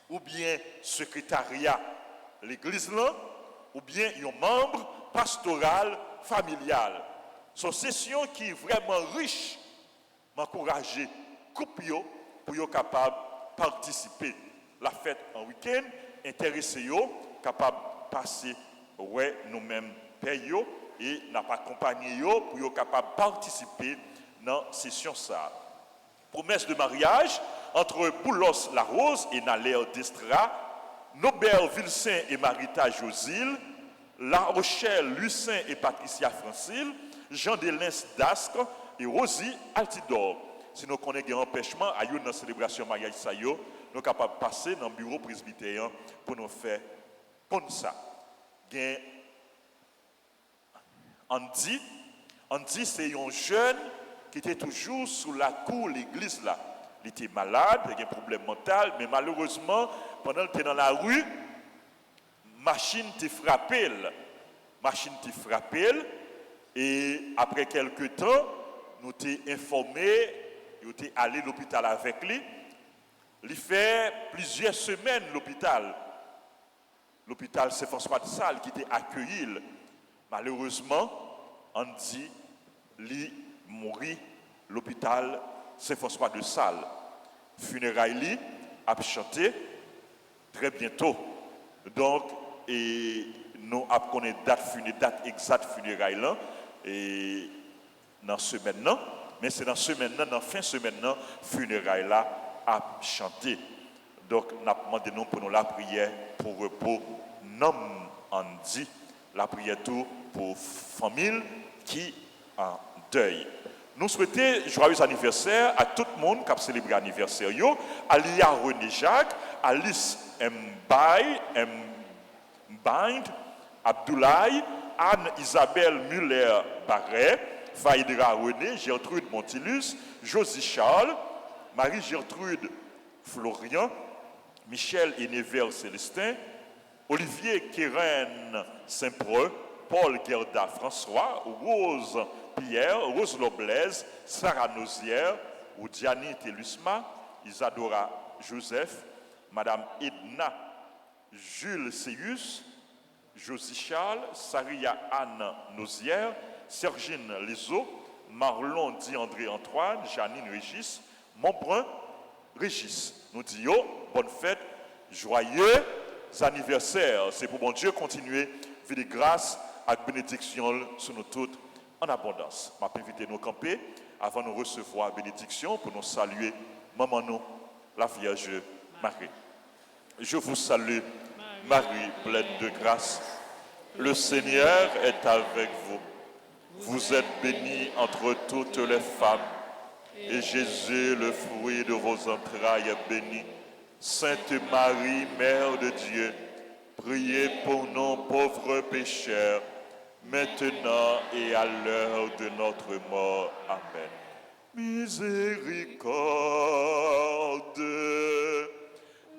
ou bien secrétariat l'église ou bien un membre pastoral familial. C'est une session qui est vraiment riche, m'encourager couple pour être capable de participer la fête en week-end, intéresser capable de passer nous-mêmes payer et n'a pas accompagné pour être capable de participer dans la session ça. Promesse de mariage entre Boulos Larose et Naler Destra, Nobert Vilsain et Marita Josile, La Rochelle Lucin et Patricia Francile, Jean Delens Dasque et Rosie Altidor. Si nous connaissons un empêchement à une célébration mariage, nous sommes capables de passer dans le bureau presbytérien pour nous faire comme ça. Andy, c'est un jeune qui était toujours sous la cour de l'église là. Il était malade, il avait un problème mental, mais malheureusement, pendant qu'il était dans la rue, machine t'a frappé. Et après quelques temps, nous t'ai informé, nous t'ai allé à l'hôpital avec lui. Il fait plusieurs semaines l'hôpital. L'hôpital Saint-François de Sales qui t'a accueilli. Malheureusement, Andy, lui, mourit l'hôpital Saint-François de Sales. Funérailles a chanté très bientôt. Donc, et nous avons connaît date exacte funérailles là et dans semaine là, mais c'est dans semaine là, dans fin semaine là, funérailles là a chanté. Donc, nous avons demandé nous pour nous la prière pour repos nom Andy, la prière tout pour famille qui en deuil. Nous souhaitons joyeux anniversaire à tout le monde qui a célébré l'anniversaire. À Lia René Jacques, Alice Mbind, Abdoulaye, Anne-Isabelle Muller-Barret, Faïdra René, Gertrude Montilus, Josie Charles, Marie-Gertrude Florian, Michel et Nevers Célestin, Olivier Keren Saint-Preux, Paul Gerda François, Rose Pierre, Rose Loblaise, Sarah Nozière, Diani Telusma, Isadora Joseph, Madame Edna Jules Seyus, Josie Charles, Saria Anne Nozière, Sergine Lizo, Marlon Di-André Antoine, Janine Régis, Montbrun Régis. Nous disons bonne fête, joyeux anniversaire. C'est pour mon Dieu continuer à de grâce et bénédiction sur nous toutes en abondance. Je vais inviter nous camper avant de nous recevoir la bénédiction pour nous saluer maman nous, la Vierge Marie. Je vous salue, Marie, pleine de grâce. Le Seigneur est avec vous. Vous êtes bénie entre toutes les femmes. Et Jésus, le fruit de vos entrailles, est béni. Sainte Marie, Mère de Dieu, priez pour nous pauvres pécheurs, maintenant et à l'heure de notre mort. Amen. Miséricorde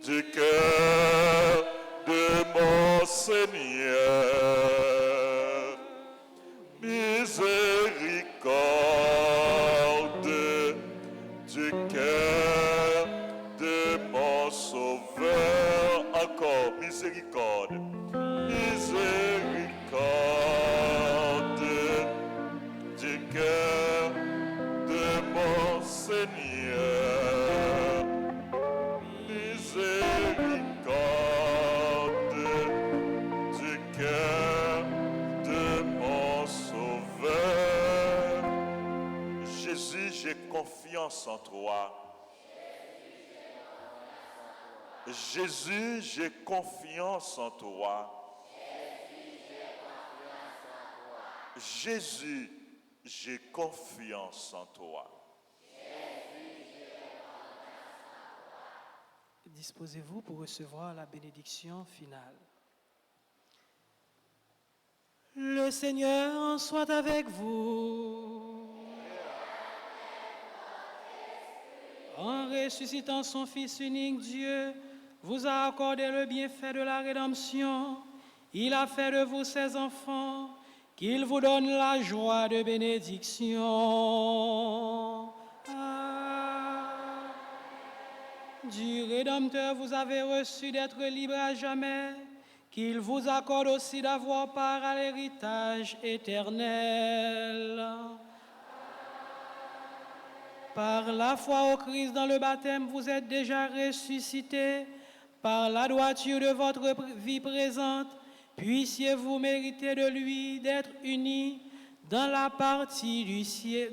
du cœur de mon Seigneur. Miséricorde du cœur de mon Sauveur. Encore, miséricorde. Miséricorde du cœur de mon Seigneur. Miséricorde du cœur de mon Sauveur. Jésus, j'ai confiance en toi. Jésus, j'ai confiance en toi. Jésus, j'ai confiance en toi. Disposez-vous pour recevoir la bénédiction finale. Le Seigneur soit avec vous. En ressuscitant son Fils unique, Dieu vous a accordé le bienfait de la rédemption. Il a fait de vous ses enfants, qu'il vous donne la joie de bénédiction. Du Rédempteur, vous avez reçu d'être libre à jamais, qu'il vous accorde aussi d'avoir part à l'héritage éternel. Par la foi au Christ dans le baptême, vous êtes déjà ressuscités. Par la droiture de votre vie présente, puissiez-vous mériter de lui d'être unis dans la patrie du ciel.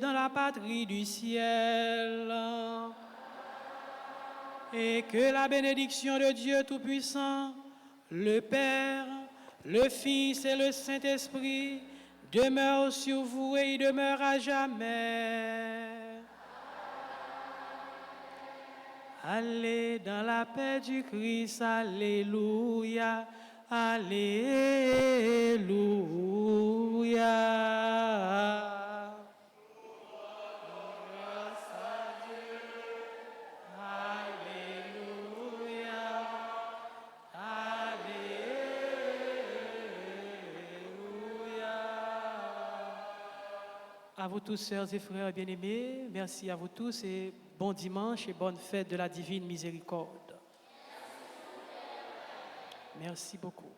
Et que la bénédiction de Dieu Tout-Puissant, le Père, le Fils et le Saint-Esprit demeure sur vous et y demeure à jamais. Allez dans la paix du Christ, alléluia, alléluia. À vous tous, sœurs et frères bien-aimés, merci à vous tous et bon dimanche et bonne fête de la divine miséricorde. Merci beaucoup.